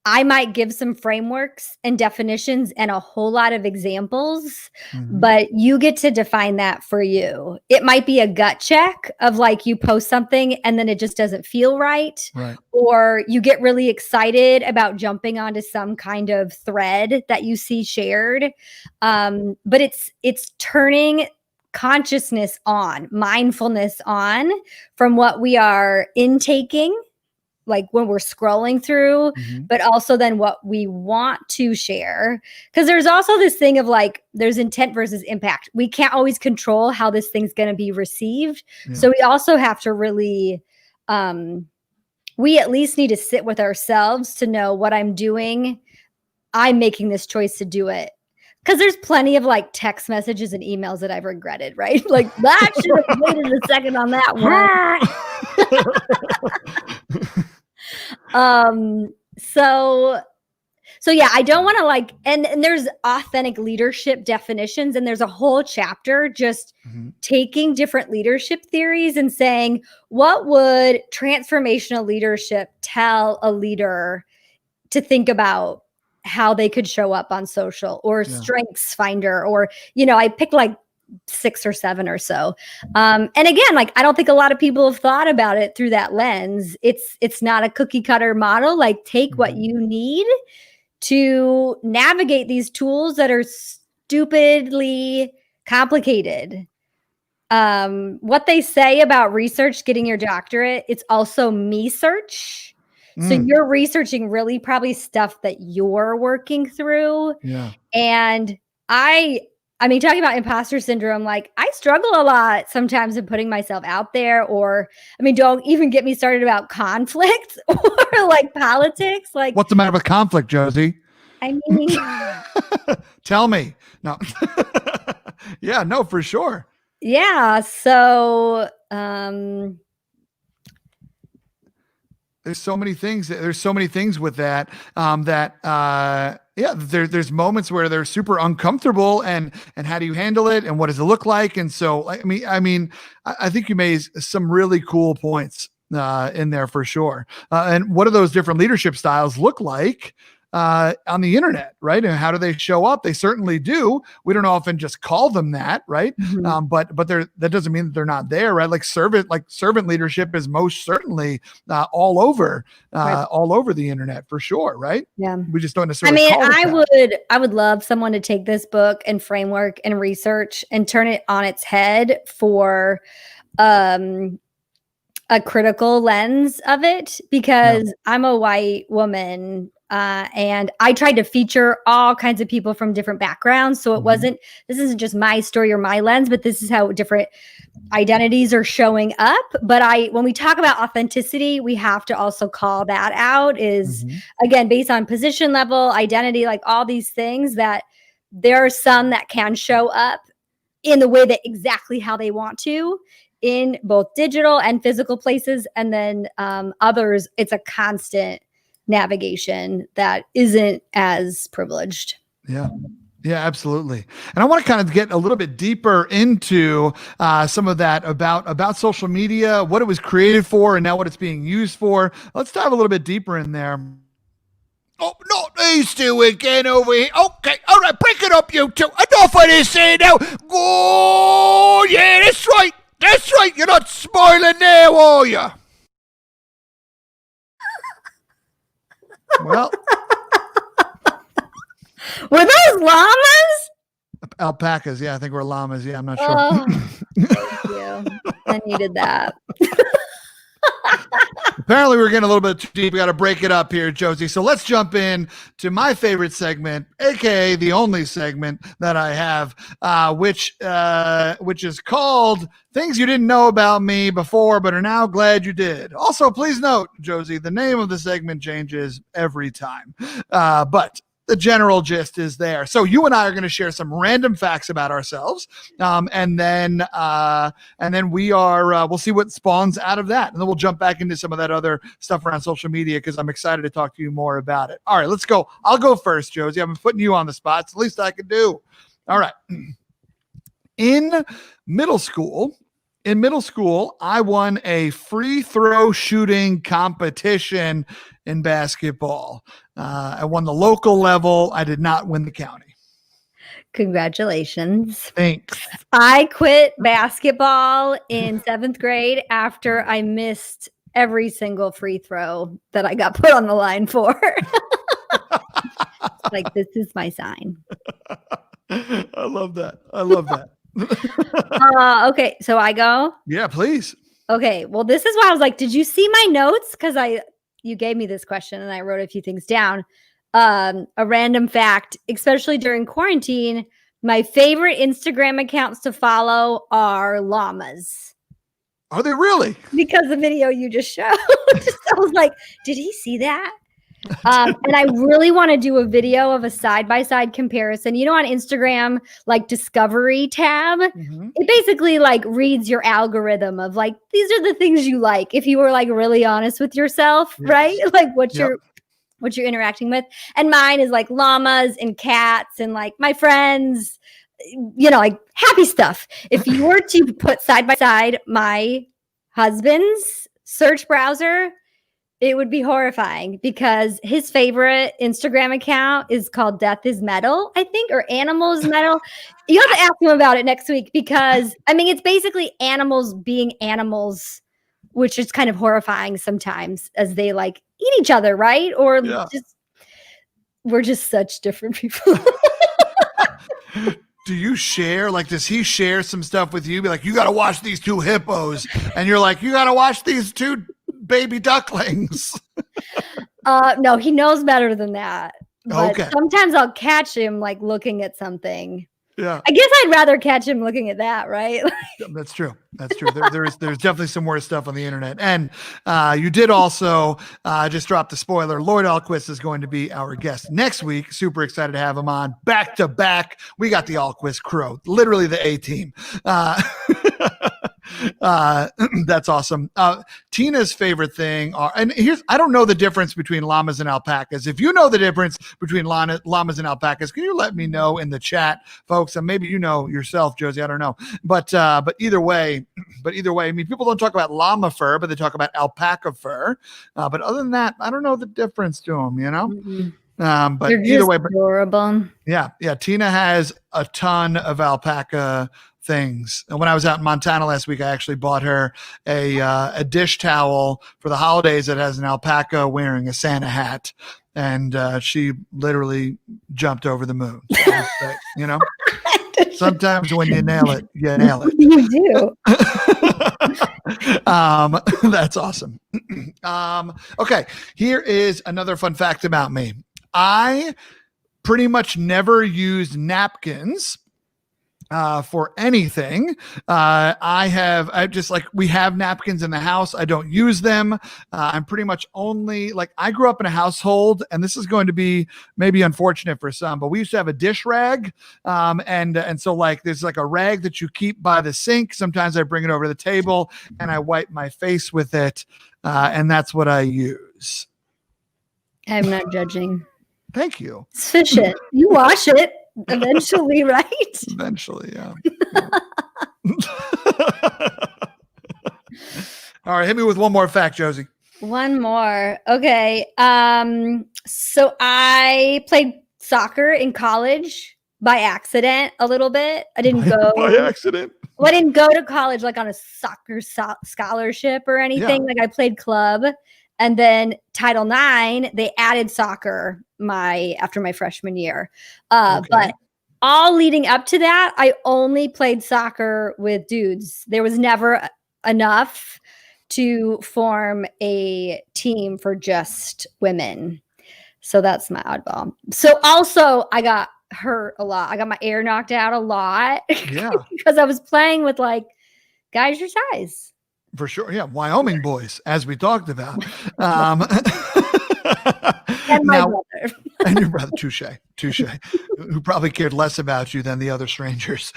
I might give some frameworks and definitions and a whole lot of examples, but you get to define that for you. It might be a gut check of like you post something and then it just doesn't feel right. Or you get really excited about jumping onto some kind of thread that you see shared. But it's turning consciousness on, mindfulness on from what we are intaking, like when we're scrolling through, but also then what we want to share. Because there's also this thing of like, there's intent versus impact. We can't always control how this thing's going to be received. So we also have to really, we at least need to sit with ourselves to know what I'm doing. I'm making this choice to do it. Because there's plenty of like text messages and emails that I've regretted, right? Like that should have waited a second on that one. So yeah, I don't want to like, and there's authentic leadership definitions, and there's a whole chapter just taking different leadership theories and saying, what would transformational leadership tell a leader to think about how they could show up on social, or Strengths Finder, or, I picked like 6 or 7 or so. And again, like, I don't think a lot of people have thought about it through that lens. It's not a cookie cutter model. Like, take what you need to navigate these tools that are stupidly complicated. What they say about research, getting your doctorate, it's also me search. So you're researching really probably stuff that you're working through. And I mean, talking about imposter syndrome, like I struggle a lot sometimes in putting myself out there, or, I mean, don't even get me started about conflict or like politics. Like, what's the matter with conflict, Josie? I mean, tell me. No. Yeah, no, for sure. Yeah. So, there's so many things with that, there's moments where they're super uncomfortable, and how do you handle it, and what does it look like? And so, I mean, I think you made some really cool points in there for sure. And what do those different leadership styles look like? on the internet, right? And how do they show up? They certainly do. We don't often just call them that, right? Mhm. But that doesn't mean that they're not there, right? Like servant leadership is most certainly all over Right. the internet for sure, right? Yeah. We just don't I necessarily mean, call it that. I would love someone to take this book and framework and research and turn it on its head for a critical lens of it, because I'm a white woman, and I tried to feature all kinds of people from different backgrounds. So this isn't just my story or my lens, but this is how different identities are showing up. But when we talk about authenticity, we have to also call that out is again, based on position level, identity, like all these things, that there are some that can show up in the way that exactly how they want to in both digital and physical places. And then others, it's a constant navigation that isn't as privileged. Yeah. Yeah, absolutely. And I want to kind of get a little bit deeper into some of that about social media, what it was created for, and now what it's being used for. Let's dive a little bit deeper in there. Oh, not these two again over here. Okay, all right, break it up, you two. Enough of this here now. Oh, yeah, that's right. That's right. You're not smiling now, are you? Well, were those llamas? Alpacas. Yeah, I think we're llamas. Yeah, I'm not sure. Oh, thank you. I needed that. Apparently, we're getting a little bit too deep. We got to break it up here, Josie. So let's jump in to my favorite segment, aka the only segment that I have, which is called "Things You Didn't Know About Me Before, But Are Now Glad You Did." Also, please note, Josie, the name of the segment changes every time, but the general gist is there. So you and I are going to share some random facts about ourselves, and then we'll see what spawns out of that, and then we'll jump back into some of that other stuff around social media because I'm excited to talk to you more about it. All right, let's go. I'll go first, Josie. I'm putting you on the spot. It's the least I can do. All right. In middle school, I won a free throw shooting competition in basketball. I won the local level. I did not win the county. Congratulations. Thanks. I quit basketball in 7th grade after I missed every single free throw that I got put on the line for. Like, this is my sign. I love that. Okay, so I go? Yeah, please. Okay, well, this is why I was like, did you see my notes? Because you gave me this question and I wrote a few things down. A random fact, especially during quarantine, my favorite Instagram accounts to follow are llamas. Are they really? Because the video you just showed. I was like, did he see that? And I really want to do a video of a side-by-side comparison. You know, on Instagram, like Discovery tab, it basically like reads your algorithm of like, these are the things you like. If you were like really honest with yourself, right? Like what you're interacting with. And mine is like llamas and cats and like my friends, you know, like happy stuff. If you were to put side by side my husband's search browser, it would be horrifying because his favorite Instagram account is called Death is Metal, I think, or Animals Metal. You have to ask him about it next week because, I mean, it's basically animals being animals, which is kind of horrifying sometimes as they like eat each other, right? Or we're just such different people. Do you share, like, does he share some stuff with you? Be like, you got to watch these 2 hippos. And you're like, you got to watch these 2 baby ducklings. No, he knows better than that. But okay. Sometimes I'll catch him like looking at something. Yeah. I guess I'd rather catch him looking at that, right? That's true. There's definitely some worse stuff on the internet. And you did also just drop the spoiler. Lloyd Ahlquist is going to be our guest next week. Super excited to have him on back to back. We got the Ahlquist crew, literally the A-team. That's awesome. Tina's favorite thing I don't know the difference between llamas and alpacas. If you know the difference between llamas and alpacas, can you let me know in the chat, folks? And maybe you know yourself, Josie. I don't know, but either way, I mean, people don't talk about llama fur, but they talk about alpaca fur. But other than that, I don't know the difference to them. You know. Mm-hmm. But They're either just way, adorable. yeah. Tina has a ton of alpaca things. And when I was out in Montana last week, I actually bought her a dish towel for the holidays that has an alpaca wearing a Santa hat. And she literally jumped over the moon. So, you know, sometimes when you nail it, you nail it. You do. That's awesome. Okay, here is another fun fact about me. I pretty much never used napkins for anything. I just like, we have napkins in the house. I don't use them. I'm pretty much only like, I grew up in a household, and this is going to be maybe unfortunate for some, but we used to have a dish rag. And so like, there's like a rag that you keep by the sink. Sometimes I bring it over to the table and I wipe my face with it. And that's what I use. I'm not judging. Thank you. It's efficient. You wash it eventually, right? Eventually, yeah. All right, hit me with one more fact, Josie. One more. Okay. So I played soccer in college by accident a little bit. I didn't go by accident. Well, I didn't go to college like on a soccer scholarship or anything. Yeah. Like I played club, and then Title IX, they added soccer after my freshman year. Okay. But all leading up to that, I only played soccer with dudes. There was never enough to form a team for just women. So that's my oddball. So also I got hurt a lot. I got my air knocked out a lot. Yeah. Because I was playing with like guys your size. For sure. Yeah. Wyoming boys, as we talked about. And my brother. And your brother, touche, who probably cared less about you than the other strangers.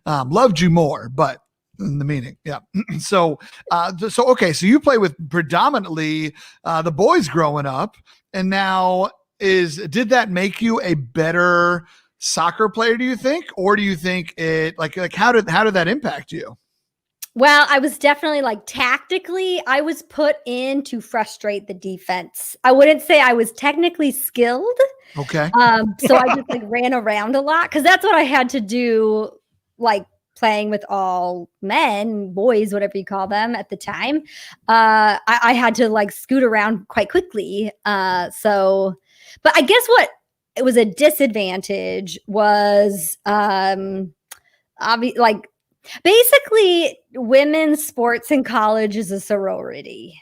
Loved you more, but in the meaning. Yeah. So okay. So you play with predominantly the boys growing up, and now did that make you a better soccer player, do you think? Or do you think it like how did that impact you? Well, I was definitely like tactically, I was put in to frustrate the defense. I wouldn't say I was technically skilled. Okay. So I just like ran around a lot because that's what I had to do, like playing with all men, boys, whatever you call them at the time. I had to like scoot around quite quickly. But I guess what it was a disadvantage was like basically women's sports in college is a sorority.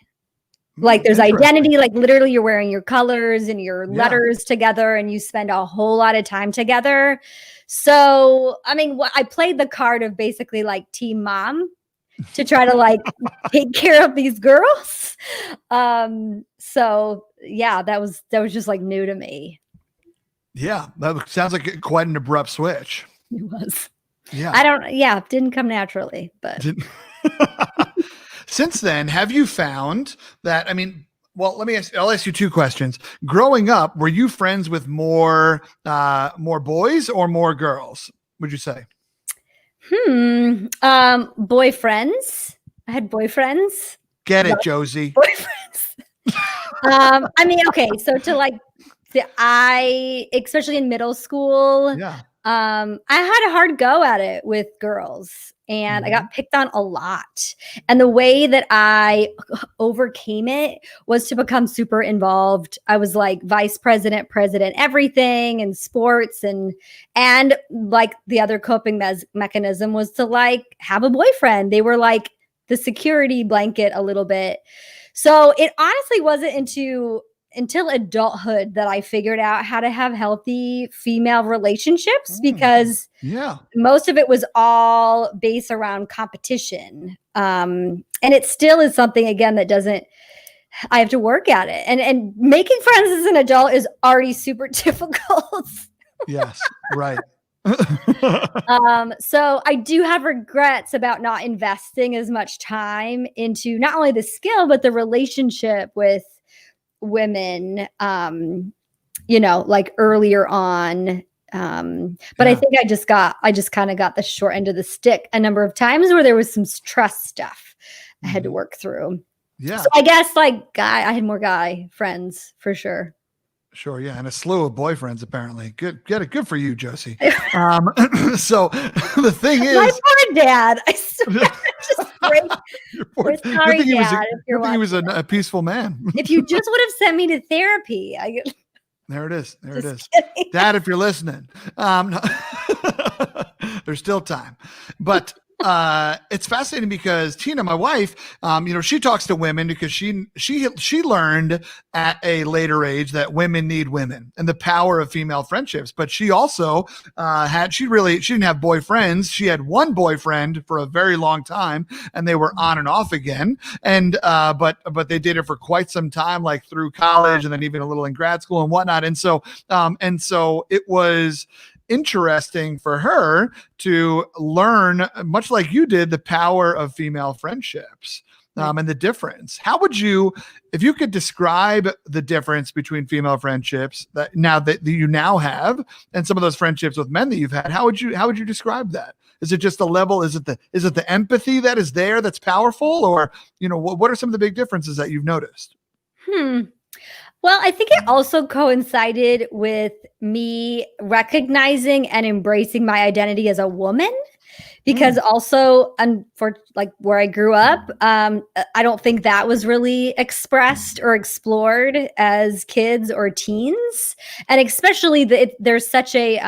Like there's identity, like literally you're wearing your colors and your letters together, and you spend a whole lot of time together. So, I mean, I played the card of basically like team mom to try to like take care of these girls. So yeah, that was just like new to me. Yeah. That sounds like quite an abrupt switch. It was. Yeah. Didn't come naturally, but since then, have you found that, I mean, well, I'll ask you two questions. Growing up, were you friends with more boys or more girls, would you say? Boyfriends. I had boyfriends. Get it, Josie. Boyfriends. I mean, okay, so especially in middle school, I had a hard go at it with girls, and I got picked on a lot. And the way that I overcame it was to become super involved. I was like vice president, everything in sports, and like the other coping mechanism was to like have a boyfriend. They were like the security blanket a little bit. So it honestly wasn't until adulthood that I figured out how to have healthy female relationships, because most of it was all based around competition. And it still is something, again, that I have to work at it. And making friends as an adult is already super difficult. Yes, right. So I do have regrets about not investing as much time into not only the skill, but the relationship with women, like earlier on. But I think I just kind of got the short end of the stick a number of times where there was some trust stuff I had to work through. Yeah. So I guess like I had more guy friends for sure. Sure, yeah, and a slew of boyfriends apparently. Good for you, Josie. So the thing My is, poor dad. I swear, just break. We're good sorry, thing he was Dad, if you're good thing he was watching. a peaceful man. If you just would have sent me to therapy, There it is. There it is. just kidding. Dad, if you're listening, no. There's still time. But it's fascinating because Tina, my wife, she talks to women because she learned at a later age that women need women and the power of female friendships. But she also she didn't have boyfriends. She had one boyfriend for a very long time, and they were on and off again. And but they dated for quite some time, like through college, and then even a little in grad school and whatnot. And so it was interesting for her to learn, much like you did, the power of female friendships and the difference. How would you, if you could describe the difference between female friendships that you now have and some of those friendships with men that you've had, how would you describe that? Is it just the level? Is it the empathy that is there that's powerful, or what are some of the big differences that you've noticed? Well, I think it also coincided with me recognizing and embracing my identity as a woman, because also, for like where I grew up, I don't think that was really expressed or explored as kids or teens, and especially there's such a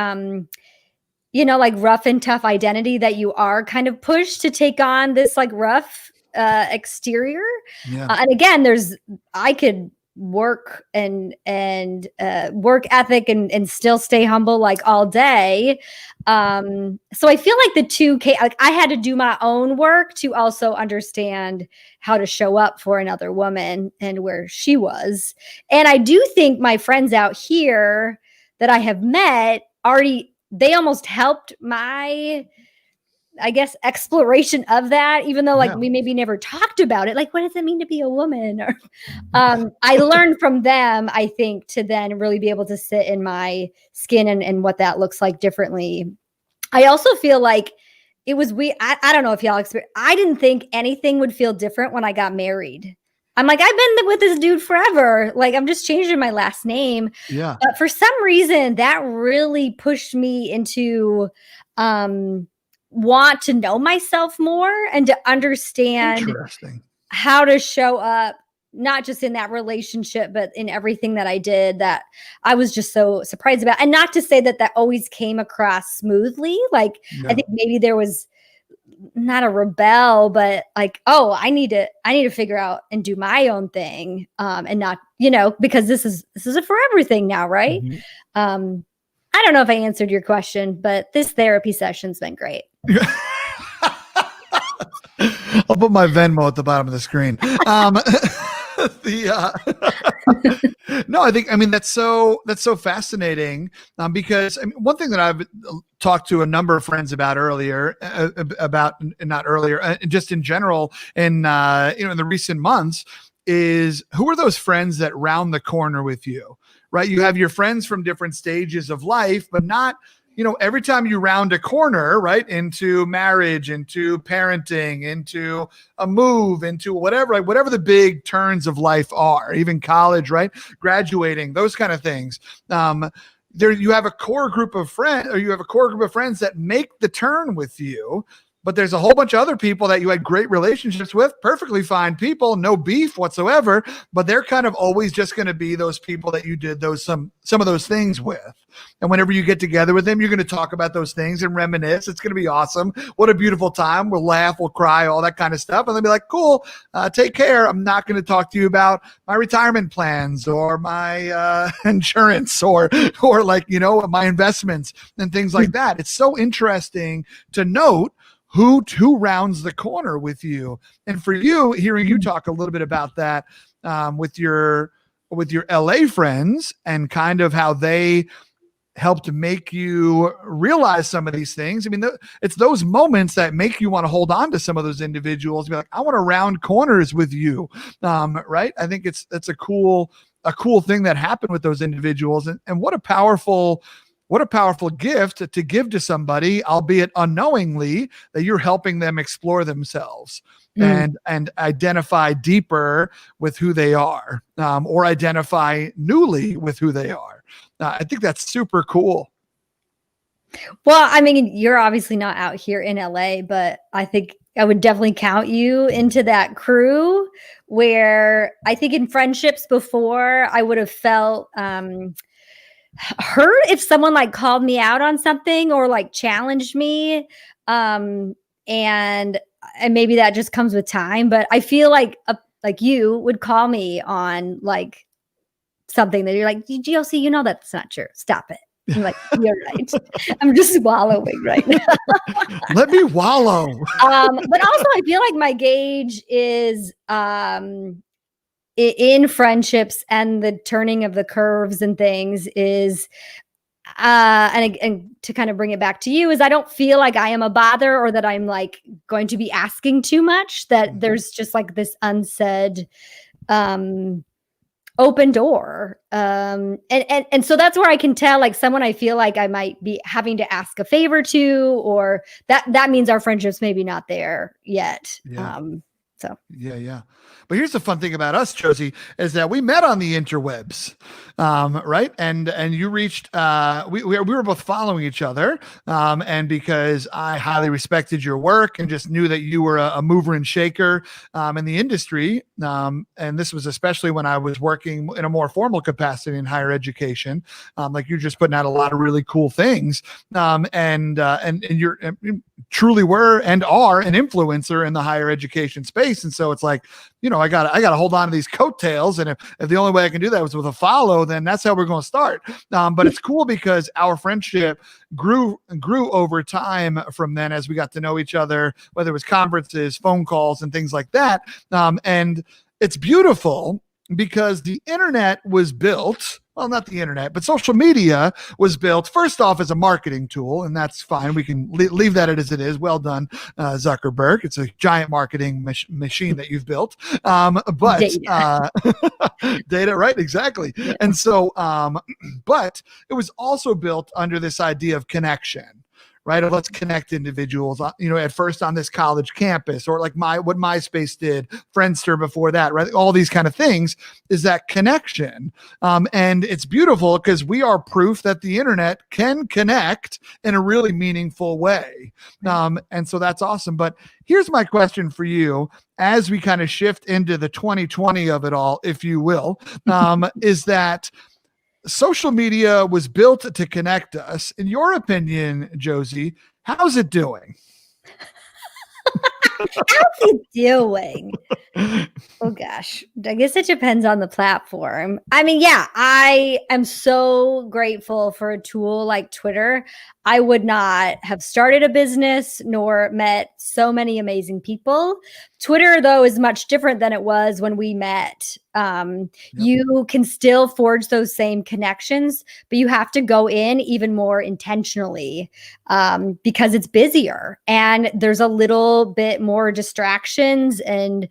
like rough and tough identity that you are kind of pushed to take on this like rough exterior. Yeah. And again, I could work and work ethic and still stay humble like all day. So I feel like the two like I had to do my own work to also understand how to show up for another woman and where she was. And I do think my friends out here that I have met they almost helped my, I guess, exploration of that, even though we maybe never talked about it. Like, what does it mean to be a woman? Or I learned from them, I think, to then really be able to sit in my skin and what that looks like differently. I also feel like it was I don't know if y'all experience. I didn't think anything would feel different when I got married. I'm like, I've been with this dude forever. Like, I'm just changing my last name. Yeah. But for some reason, that really pushed me into want to know myself more and to understand how to show up, not just in that relationship, but in everything that I did, that I was just so surprised about. And not to say that always came across smoothly. Like, I think maybe there was not a rebel, but like, oh, I need to figure out and do my own thing. And not, because this is a forever thing now. Right. Mm-hmm. I don't know if I answered your question, but this therapy session's been great. I'll put my Venmo at the bottom of the screen. No, I mean, that's so fascinating because one thing that I've talked to a number of friends about just in general, in the recent months, is who are those friends that round the corner with you, right? You have your friends from different stages of life, but not, every time you round a corner, right, into marriage, into parenting, into a move, into whatever the big turns of life are, even college, right, graduating, those kind of things. There you have a core group of friends, that make the turn with you. But there's a whole bunch of other people that you had great relationships with, perfectly fine people, no beef whatsoever, but they're kind of always just going to be those people that you did some of those things with. And whenever you get together with them, you're going to talk about those things and reminisce. It's going to be awesome. What a beautiful time. We'll laugh, we'll cry, all that kind of stuff. And they'll be like, cool, take care. I'm not going to talk to you about my retirement plans or my insurance or like, my investments and things like that. It's so interesting to note who rounds the corner with you. And for you, hearing you talk a little bit about that with your LA friends and kind of how they helped make you realize some of these things. I mean, it's those moments that make you want to hold on to some of those individuals and be like, I want to round corners with you. Right. I think it's a cool thing that happened with those individuals, and what a powerful gift to give to somebody, albeit unknowingly, that you're helping them explore themselves. and identify deeper with who they are, or identify newly with who they are. I think that's super cool. Well, I mean, you're obviously not out here in LA, but I think I would definitely count you into that crew where I think in friendships before I would have felt hurt if someone like called me out on something or like challenged me. And maybe that just comes with time, but I feel like you would call me on like something that you're like, Josie, you know, that's not true. Stop it. I'm like, you're right. I'm just wallowing right now. Let me wallow. But also I feel like my gauge is in friendships and the turning of the curves and things is and to kind of bring it back to you is I don't feel like I am a bother or that I'm like going to be asking too much, that there's just like this unsaid open door. And so that's where I can tell like someone I feel like I might be having to ask a favor to, or that means our friendship's maybe not there yet. Yeah. So yeah. But here's the fun thing about us, Josie, is that we met on the interwebs, right? And you reached. We were both following each other, and because I highly respected your work and just knew that you were a mover and shaker in the industry, and this was especially when I was working in a more formal capacity in higher education. Like you're just putting out a lot of really cool things, and you're truly were and are an influencer in the higher education space. And so it's like, I got to hold on to these coattails. And if the only way I can do that was with a follow, then that's how we're going to start. But it's cool because our friendship grew over time from then as we got to know each other, whether it was conferences, phone calls, and things like that. And it's beautiful because the internet was built. Well, not the internet, but social media was built first off as a marketing tool, and that's fine. We can leave that as it is. Well done, Zuckerberg. It's a giant marketing machine that you've built. But data, right? Exactly. Yeah. And so, but it was also built under this idea of connection. Right? Let's connect individuals, at first on this college campus, or like what MySpace did, Friendster before that, right? All these kind of things is that connection. And it's beautiful because we are proof that the internet can connect in a really meaningful way. And so that's awesome. But here's my question for you as we kind of shift into the 2020 of it all, if you will, is that social media was built to connect us. In your opinion, Josie, how's it doing? How's it doing? Oh gosh, I guess it depends on the platform. I mean, yeah, I am so grateful for a tool like Twitter. I would not have started a business nor met so many amazing people. Twitter, though, is much different than it was when we met. You can still forge those same connections, but you have to go in even more intentionally because it's busier and there's a little bit more distractions and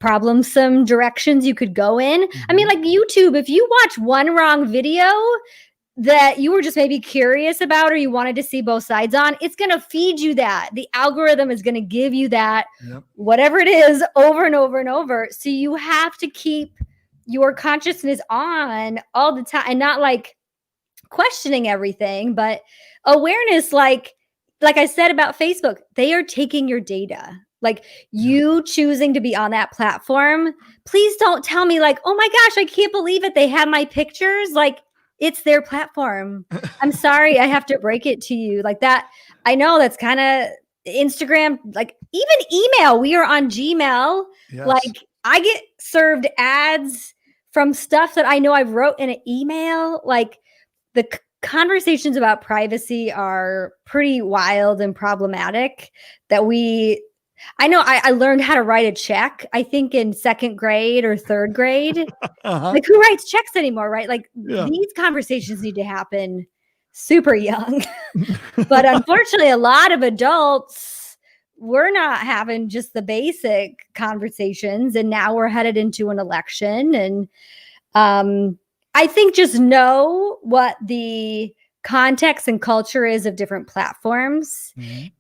problemsome directions you could go in. I mean, like YouTube, if you watch one wrong video that you were just maybe curious about or you wanted to see both sides on, it's going to feed you that. The algorithm is going to give you that, whatever it is, over and over and over. So you have to keep your consciousness on all the time and not like questioning everything, but awareness, like I said about Facebook, they are taking your data. Like you choosing to be on that platform, please don't tell me like, oh my gosh, I can't believe it. They have my pictures. Like it's their platform. I'm sorry. I have to break it to you like that. I know that's kind of Instagram, like even email. We are on Gmail. Yes. Like I get served ads from stuff that I know I wrote in an email. Like the conversations about privacy are pretty wild and problematic that I know I learned how to write a check, I think in second grade or third grade. Like who writes checks anymore, right? Like these conversations need to happen super young. But unfortunately, a lot of adults, we're not having just the basic conversations. And now we're headed into an election. And I think just know what the context and culture is of different platforms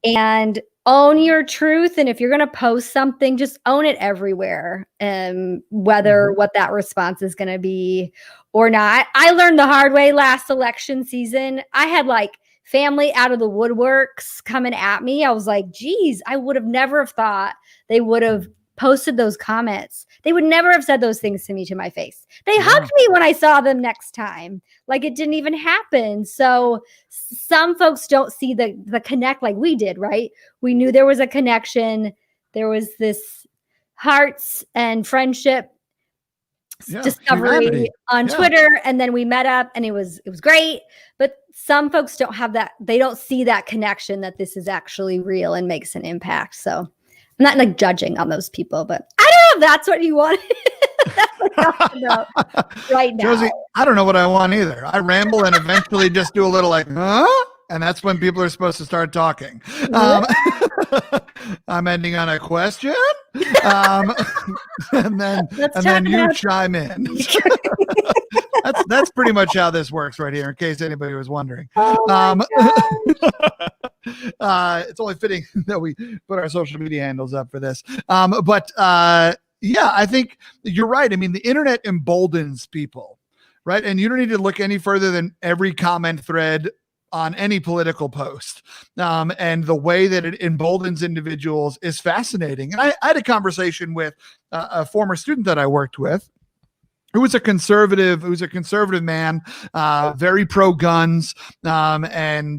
and own your truth. And if you're going to post something, just own it everywhere. Whether what that response is going to be or not. I learned the hard way last election season. I had like family out of the woodworks coming at me. I was like, geez, I would have never have thought they would have posted those comments. They would never have said those things to me to my face. They hugged me when I saw them next time. Like it didn't even happen. So some folks don't see the connect like we did, right? We knew there was a connection. There was this hearts and friendship discovery humanity on Twitter, and then we met up and it was great. But some folks don't have that. They don't see that connection that this is actually real and makes an impact. So I'm not like judging on those people, but I don't know if that's what you want. That's what I'm talking about right now. Josie, I don't know what I want either. I ramble and eventually just do a little like, huh? And that's when people are supposed to start talking. I'm ending on a question. And then you chime in. That's pretty much how this works right here, in case anybody was wondering. It's only fitting that we put our social media handles up for this. Yeah, I think you're right. I mean, the internet emboldens people, right? And you don't need to look any further than every comment thread on any political post. And the way that it emboldens individuals is fascinating. And I had a conversation with a former student that I worked with, who was a conservative man, very pro guns, and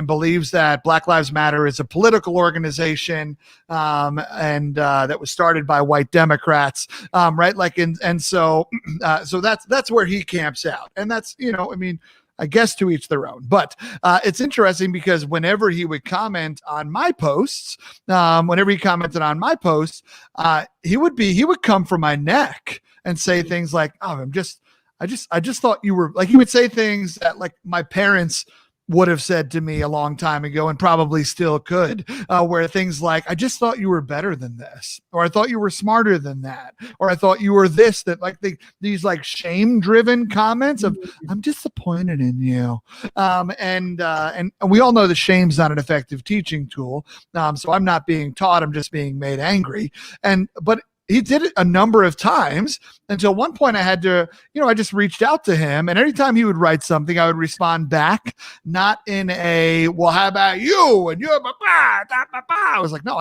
believes that Black Lives Matter is a political organization, and that was started by white Democrats, right? Like, so that's where he camps out, and that's, I mean, I guess to each their own. But it's interesting because whenever he would comment on my posts, he would come for my neck and say things like, "Oh, I just thought you were," like, he would say things that like my parents would have said to me a long time ago and probably still could, where things like, "I just thought you were better than this," or "I thought you were smarter than that," or "I thought you were this," that like these like shame driven comments of, "I'm disappointed in you." And we all know that shame's not an effective teaching tool. So I'm not being taught, I'm just being made angry. But he did it a number of times until one point I had to, I just reached out to him, and every time he would write something, I would respond back, not in a, "Well, how about you?" And you're, I was like, no,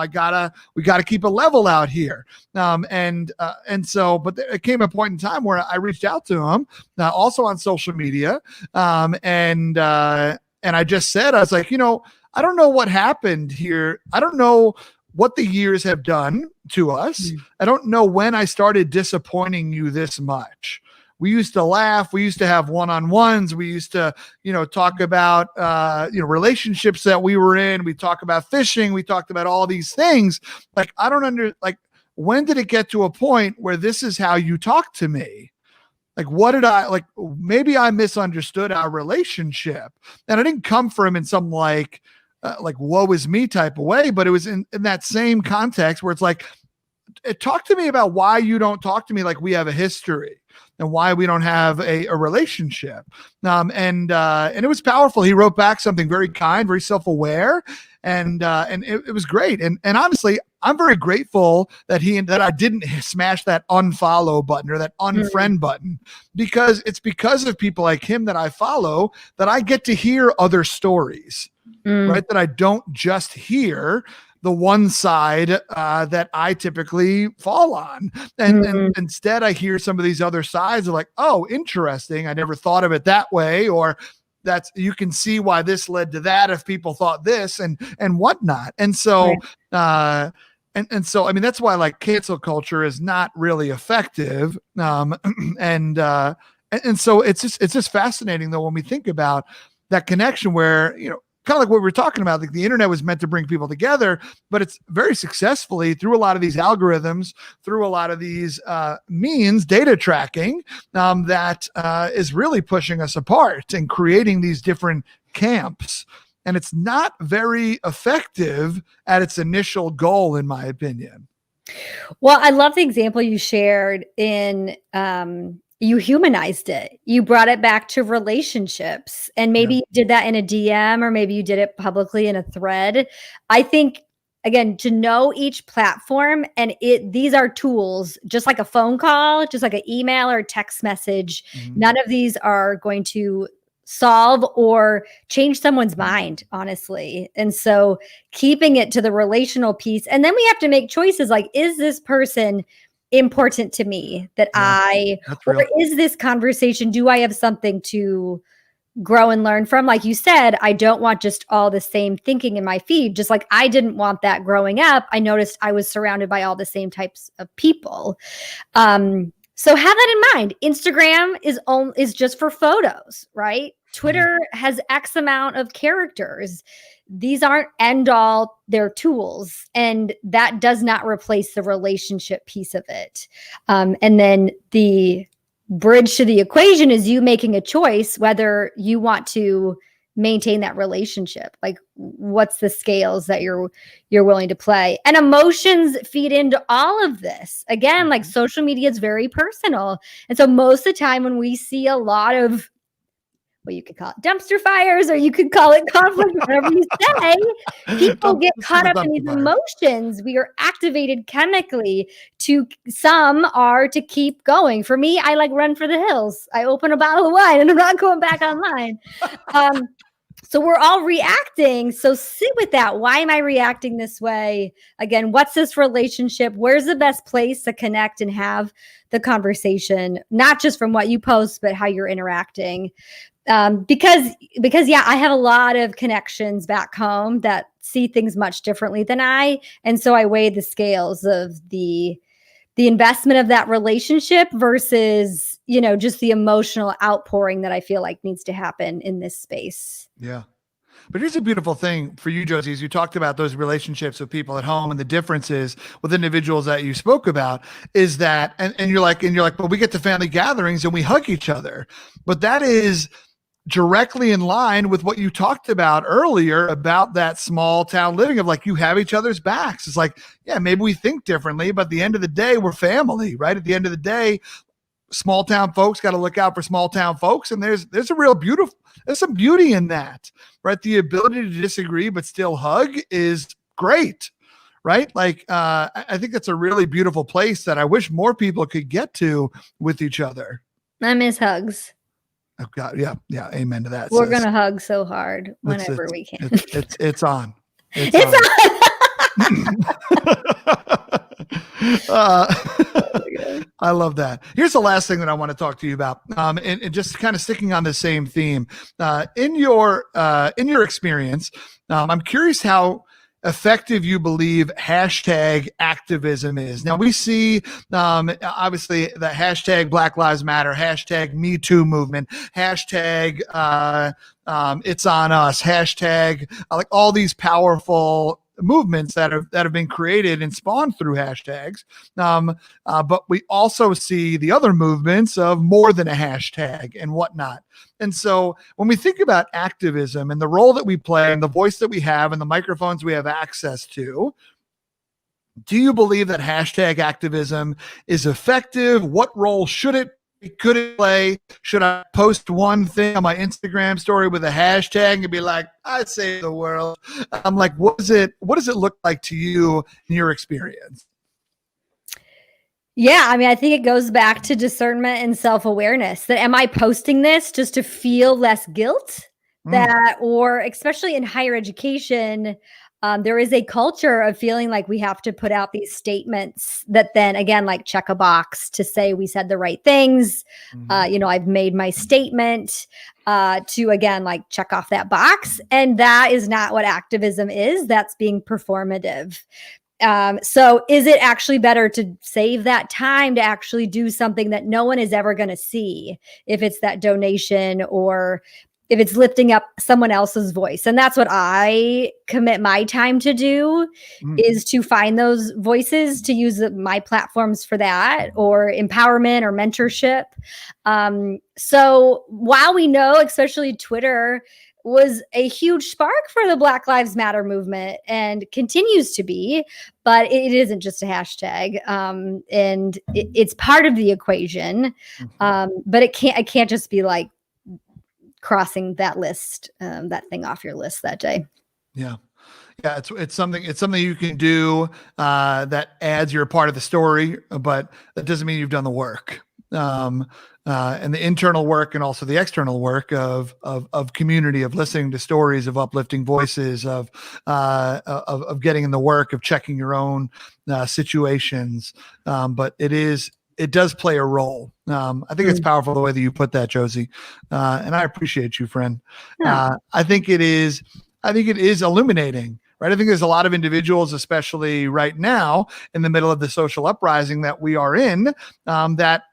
we gotta keep a level out here. But it came a point in time where I reached out to him, also on social media. And I just said, I was like, I don't know what happened here. I don't know what the years have done to us. I don't know when I started disappointing you this much. We used to laugh. We used to have one-on-ones. We used to, talk about, relationships that we were in. We talk about fishing. We talked about all these things. Like, I don't when did it get to a point where this is how you talk to me? Like, what did maybe I misunderstood our relationship, and I didn't come for him in some like woe is me type of way, but it was in that same context where it's like, talk to me about why you don't talk to me like we have a history and why we don't have a relationship. And it was powerful. He wrote back something very kind, very self-aware, and it was great. And honestly, I'm very grateful that I didn't smash that unfollow button or that unfriend button, because it's because of people like him that I follow that I get to hear other stories. Right, that I don't just hear the one side that I typically fall on, and instead I hear some of these other sides of like, oh, interesting, I never thought of it that way, or you can see why this led to that if people thought this and whatnot. And so and so I mean, that's why like cancel culture is not really effective. And so it's just fascinating though when we think about that connection where, kind of like what we were talking about, like the internet was meant to bring people together, but it's very successfully through a lot of these algorithms, through a lot of these means, data tracking, that is really pushing us apart and creating these different camps. And it's not very effective at its initial goal, in my opinion. Well, I love the example you shared in, you humanized it. You brought it back to relationships, and maybe you did that in a DM, or maybe you did it publicly in a thread. I think again, to know each platform, and these are tools, just like a phone call, just like an email or text message. None of these are going to solve or change someone's mind, honestly. And so keeping it to the relational piece. And then we have to make choices like, is this person important to me that or is this conversation, do I have something to grow and learn from? Like you said, I don't want just all the same thinking in my feed. Just like I didn't want that growing up. I noticed I was surrounded by all the same types of people. So have that in mind. Instagram is just for photos, right? Twitter has X amount of characters. These aren't end all, they're tools. And that does not replace the relationship piece of it. And then the bridge to the equation is you making a choice whether you want to maintain that relationship. Like, what's the scales that you're willing to play? And emotions feed into all of this. Again, like social media is very personal. And so most of the time when we see a lot of, well, you could call it dumpster fires or you could call it conflict, whatever you say, people get caught up in these emotions. We are activated chemically. Some are to keep going. For me, I like run for the hills. I open a bottle of wine and I'm not going back online. So we're all reacting. So sit with that. Why am I reacting this way? Again, what's this relationship? Where's the best place to connect and have the conversation? Not just from what you post, but how you're interacting. Because yeah, I have a lot of connections back home that see things much differently than I. And so I weigh the scales of the investment of that relationship versus, just the emotional outpouring that I feel like needs to happen in this space. Yeah. But here's a beautiful thing for you, Josie, is you talked about those relationships with people at home and the differences with individuals that you spoke about is that, and you're like, well, we get to family gatherings and we hug each other, but that is directly in line with what you talked about earlier about that small town living of like, you have each other's backs. It's like, yeah, maybe we think differently, but at the end of the day, we're family, right? At the end of the day, small town folks got to look out for small town folks. And there's some beauty in that, right? The ability to disagree, but still hug is great, right? Like, I think that's a really beautiful place that I wish more people could get to with each other. I miss hugs. Oh God. Yeah. Yeah. Amen to that. We're going to hug so hard whenever we can. It's on. I love that. Here's the last thing that I want to talk to you about. And just kind of sticking on the same theme, in your experience, I'm curious how effective you believe hashtag activism is. Now we see, obviously the hashtag Black Lives Matter, hashtag Me Too movement, hashtag, it's on us, hashtag, like all these powerful movements that have been created and spawned through hashtags. But we also see the other movements of more than a hashtag and whatnot. And so when we think about activism and the role that we play and the voice that we have and the microphones we have access to, do you believe that hashtag activism is effective? What role could it play? Should I post one thing on my Instagram story with a hashtag and be like, I save the world? I'm like, what does it look like to you in your experience? Yeah, I mean, I think it goes back to discernment and self-awareness. That am I posting this just to feel less guilt? Or especially in higher education, there is a culture of feeling like we have to put out these statements that then again, like check a box to say we said the right things. I've made my statement to again, like check off that box. And that is not what activism is. That's being performative. So is it actually better to save that time to actually do something that no one is ever going to see, if it's that donation or if it's lifting up someone else's voice? And that's what I commit my time to do, is to find those voices, to use my platforms for that, or empowerment or mentorship. So while we know, especially Twitter was a huge spark for the Black Lives Matter movement and continues to be, but it isn't just a hashtag. And it's part of the equation. But it can't just be like crossing that list, that thing off your list that day. Yeah. Yeah, it's something you can do that adds you're a part of the story, but that doesn't mean you've done the work. And the internal work and also the external work of community, of listening to stories, of uplifting voices, of getting in the work, of checking your own situations. But it does play a role. I think it's powerful the way that you put that, Josie, and I appreciate you, friend. I think it is illuminating. Right. I think there's a lot of individuals, especially right now in the middle of the social uprising that we are in, that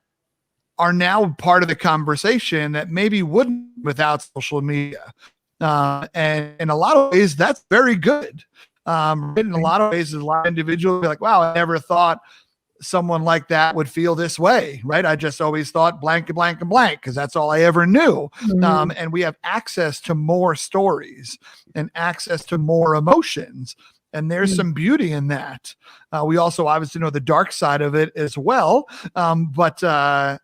are now part of the conversation that maybe wouldn't without social media. And in a lot of ways, that's very good. In a lot of ways, a lot of individuals be like, wow, I never thought someone like that would feel this way, right? I just always thought blank and blank and blank because that's all I ever knew. And we have access to more stories and access to more emotions. And there's some beauty in that. We also obviously know the dark side of it as well. But I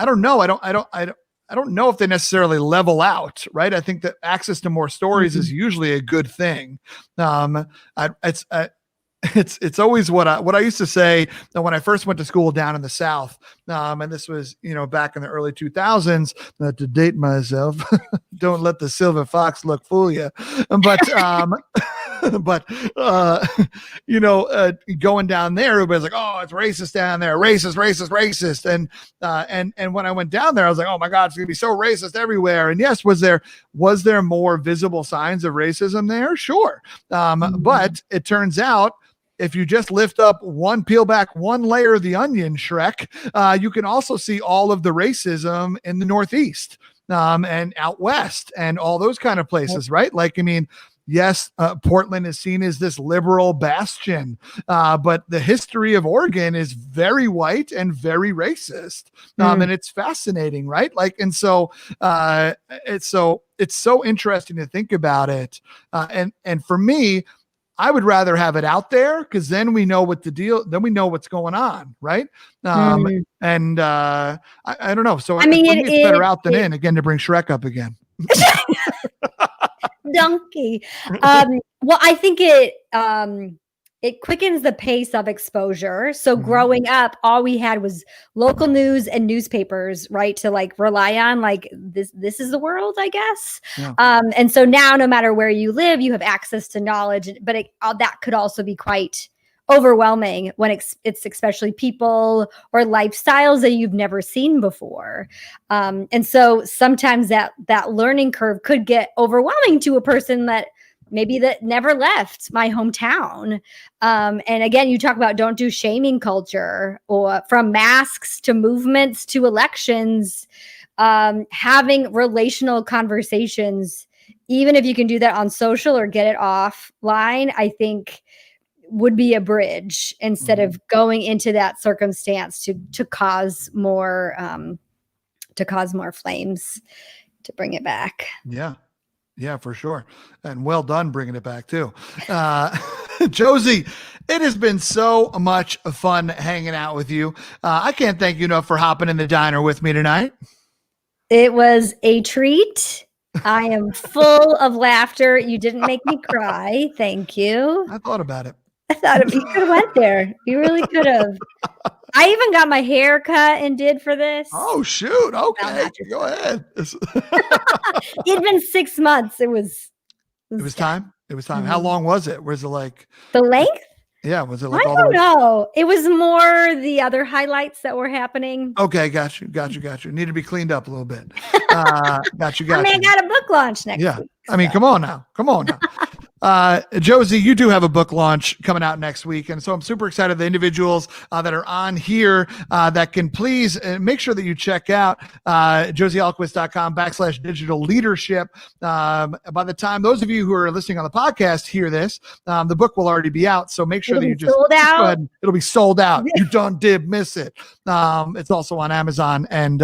don't know. I don't know if they necessarily level out, right? I think that access to more stories is usually a good thing. It's always what I used to say when I first went to school down in the South. And this was, back in the early 2000s, to date myself, don't let the silver fox look fool you. But, going down there, everybody's like, oh, it's racist down there. Racist. And when I went down there, I was like, oh my God, it's going to be so racist everywhere. And yes, was there more visible signs of racism there? Sure. But it turns out, if you just peel back one layer of the onion, Shrek, you can also see all of the racism in the Northeast and out West and all those kind of places, right? Like, I mean, yes, Portland is seen as this liberal bastion, but the history of Oregon is very white and very racist. And it's fascinating, right? Like, and so it's so interesting to think about it. And for me, I would rather have it out there because then we know then we know what's going on, right? And I don't know. So it's better out than in, again, to bring Shrek up again. Donkey. Well, I think it quickens the pace of exposure. So growing up, all we had was local news and newspapers, right? To like rely on, like this is the world, I guess. Yeah. And so now, no matter where you live, you have access to knowledge, but that could also be quite overwhelming when it's especially people or lifestyles that you've never seen before. And so sometimes that learning curve could get overwhelming to a person that never left my hometown. And again, you talk about don't do shaming culture, or from masks to movements to elections, having relational conversations, even if you can do that on social or get it offline, I think would be a bridge instead of going into that circumstance to cause more flames, to bring it back. Yeah, for sure. And well done bringing it back too. Josie, it has been so much fun hanging out with you. I can't thank you enough for hopping in the diner with me tonight. It was a treat. I am full of laughter. You didn't make me cry. Thank you. I thought about it. I thought you could have went there. You really could have. I even got my hair cut and did for this. Oh, shoot. Okay. Go ahead. It'd been 6 months. It was time. It was time. How long was it? Was it like the length? Yeah. Was it like I don't know. It was more the other highlights that were happening. Okay. Got you. Need to be cleaned up a little bit. Got you. I got a book launch next week. I mean, come on now. Josie, you do have a book launch coming out next week. And so I'm super excited. The individuals that are on here that can please make sure that you check out josiealquist.com/digital leadership. By the time those of you who are listening on the podcast hear this, the book will already be out. So make sure that you just sold out. It'll be sold out. You did miss it. It's also on Amazon and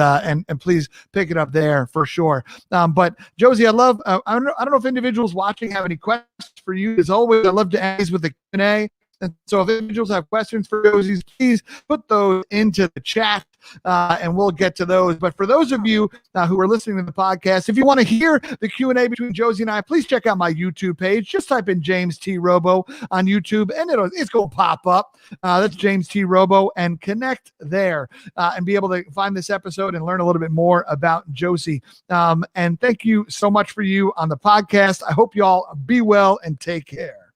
please pick it up there for sure. But Josie, I don't know if individuals watching have any questions for you. As always, I love to end with the Q&A. And so if individuals have questions for Josie's, please put those into the chat and we'll get to those. But for those of you who are listening to the podcast, if you want to hear the Q&A between Josie and I, please check out my YouTube page. Just type in James T. Robo on YouTube and it's going to pop up. That's James T. Robo, and connect there and be able to find this episode and learn a little bit more about Josie. And thank you so much for you on the podcast. I hope you all be well and take care.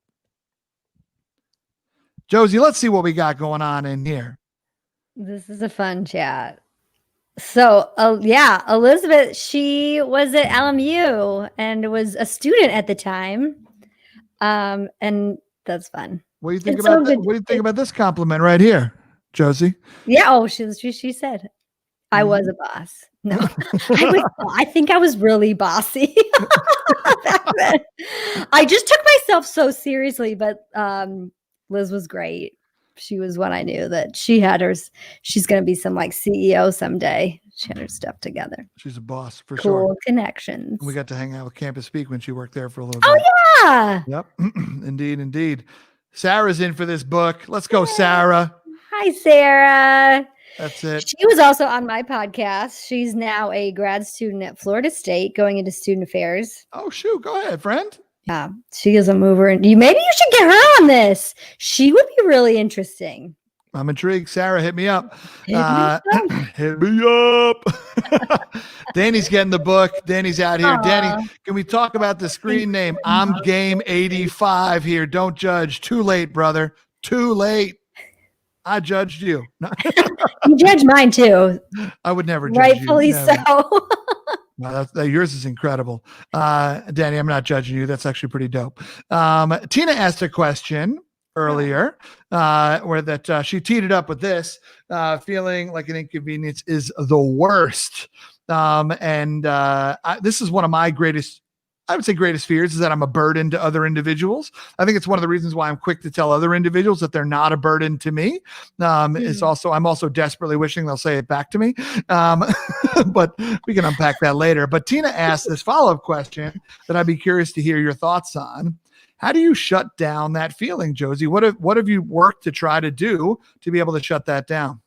Josie, let's see what we got going on in here. This is a fun chat. So, Elizabeth, she was at LMU and was a student at the time. And that's fun. What do you think about that? What do you think about this compliment right here, Josie? Yeah. Oh, she said, I was a boss. No, I think I was really bossy. I just took myself so seriously, but Liz was great. She was one I knew that she's going to be some like CEO someday. She had her stuff together. She's a boss for cool sure. Connections. We got to hang out with Campus Speak when she worked there for a little bit. Oh yeah. Yep. Indeed. Sarah's in for this book. Let's go, Sarah. Hi, Sarah. That's it. She was also on my podcast. She's now a grad student at Florida State going into student affairs. Oh, shoot. Go ahead, friend. Yeah, she is a mover. And maybe you should get her on this. She would be really interesting. I'm intrigued. Sarah, hit me up. Hit me up. Danny's getting the book. Danny's out here. Aww. Danny, can we talk about the screen name? I'm Game 85 here. Don't judge. Too late, brother. Too late. I judged you. You judge mine too. I would never judge Rightfully you. Rightfully so. No, yours is incredible. Danny, I'm not judging you. That's actually pretty dope. Tina asked a question earlier where she teed it up with this, feeling like an inconvenience is the worst. This is one of my greatest fears, is that I'm a burden to other individuals. I think it's one of the reasons why I'm quick to tell other individuals that they're not a burden to me. I'm also desperately wishing they'll say it back to me. But we can unpack that later. But Tina asked this follow-up question that I'd be curious to hear your thoughts on. How do you shut down that feeling, Josie? What have you worked to try to do to be able to shut that down?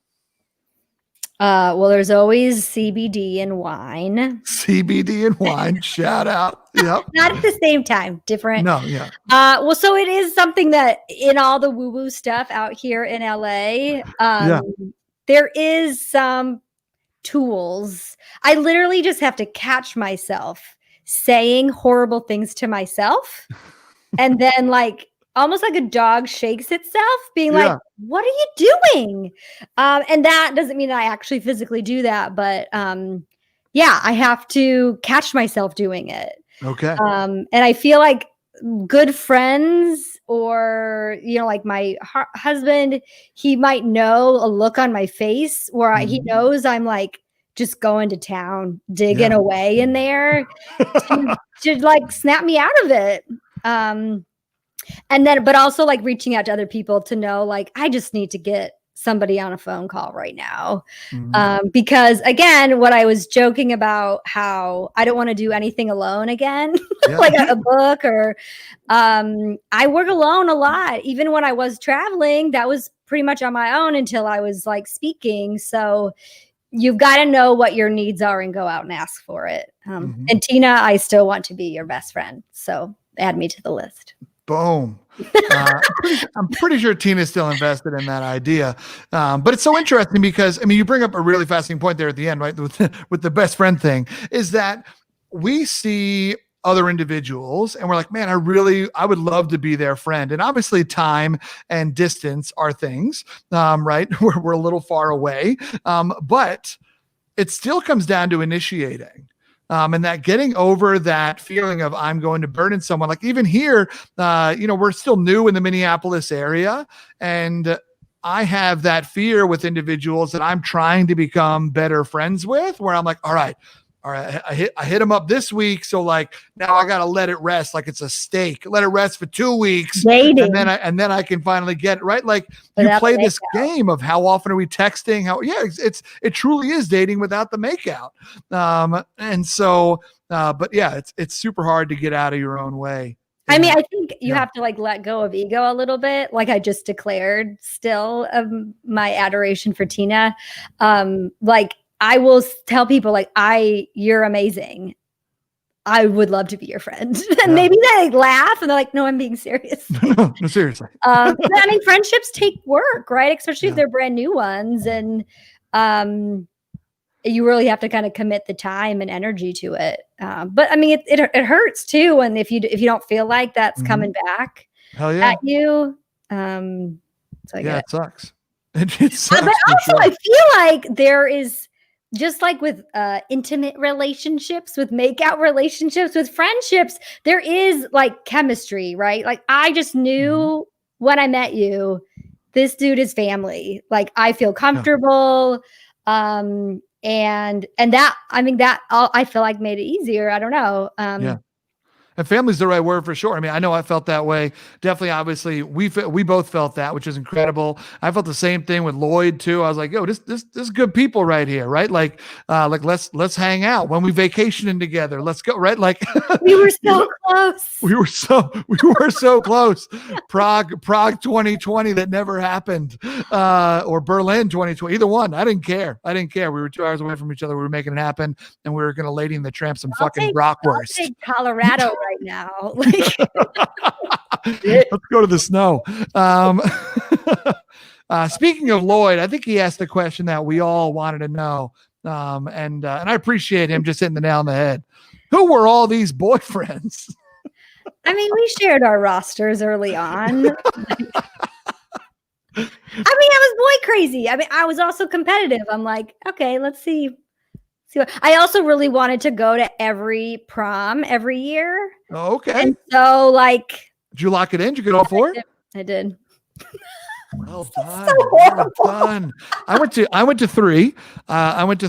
Well, there's always CBD and wine. CBD and wine. Shout out. Yep. Not at the same time. Different. No, yeah. Well, so it is something that in all the woo-woo stuff out here in LA, there is some tools. I literally just have to catch myself saying horrible things to myself. And then almost like a dog shakes itself, being like, what are you doing? And that doesn't mean that I actually physically do that, but I have to catch myself doing it. Okay. And I feel like good friends or, like my husband, he might know a look on my face where he knows I'm just going to town, digging away in there to snap me out of it. And then, but also reaching out to other people to know, I just need to get somebody on a phone call right now. Because again, what I was joking about, how I don't want to do anything alone again, like a book or, I work alone a lot. Even when I was traveling, that was pretty much on my own until I was speaking. So you've got to know what your needs are and go out and ask for it. And Tina, I still want to be your best friend. So add me to the list. Boom. I'm pretty sure Tina's still invested in that idea. But it's so interesting because, you bring up a really fascinating point there at the end, right? With the best friend thing, is that we see other individuals and we're like, man, I would love to be their friend. And obviously time and distance are things, right? We're a little far away. But it still comes down to initiating. And that getting over that feeling of I'm going to burden someone, even here, we're still new in the Minneapolis area. And I have that fear with individuals that I'm trying to become better friends with, where I'm like, all right, I hit them up this week. So now I got to let it rest. Like it's a steak, let it rest for 2 weeks. Dating. And then I can finally get it right. You play this game of how often are we texting? It truly is dating without the makeout. But it's super hard to get out of your own way I mean, I think you have to like let go of ego a little bit. Like I just declared still my adoration for Tina. Like I will tell people like, you're amazing. I would love to be your friend. And maybe they laugh and they're like, no, I'm being serious. No, seriously. I mean, friendships take work, right? Especially if they're brand new ones. And you really have to kind of commit the time and energy to it. But I mean, it hurts too. And if you don't feel like that's coming back at you, so it sucks. It sucks. But also, I feel like there is, just like with intimate relationships, with makeout relationships, with friendships, there is like chemistry, right? Like I just knew when I met you, this dude is family. Like I feel comfortable. And that, I mean, that I feel like made it easier. I don't know. And family's the right word for sure. I mean, I know I felt that way. Definitely, obviously, we both felt that, which is incredible. I felt the same thing with Lloyd too. I was like, yo, this is good people right here, right? Like let's hang out when we vacationing together. Let's go, right? Like we were so close. We were so close. Prague 2020 that never happened, or Berlin 2020. Either one. I didn't care. We were 2 hours away from each other. We were making it happen, and we were gonna Lady and the Tramp some fucking bratwurst. I'll take Colorado right now. Like, let's go to the snow. Speaking of Lloyd, I think he asked the question that we all wanted to know. And I appreciate him just hitting the nail on the head. Who were all these boyfriends? I mean, we shared our rosters early on. I mean, I was boy crazy. I mean, I was also competitive. I'm like, okay, let's see. I also really wanted to go to every prom every year. Oh, okay. And so, like, did you lock it in? Did you get all four? I did. Well done. So well done. I went to three. And went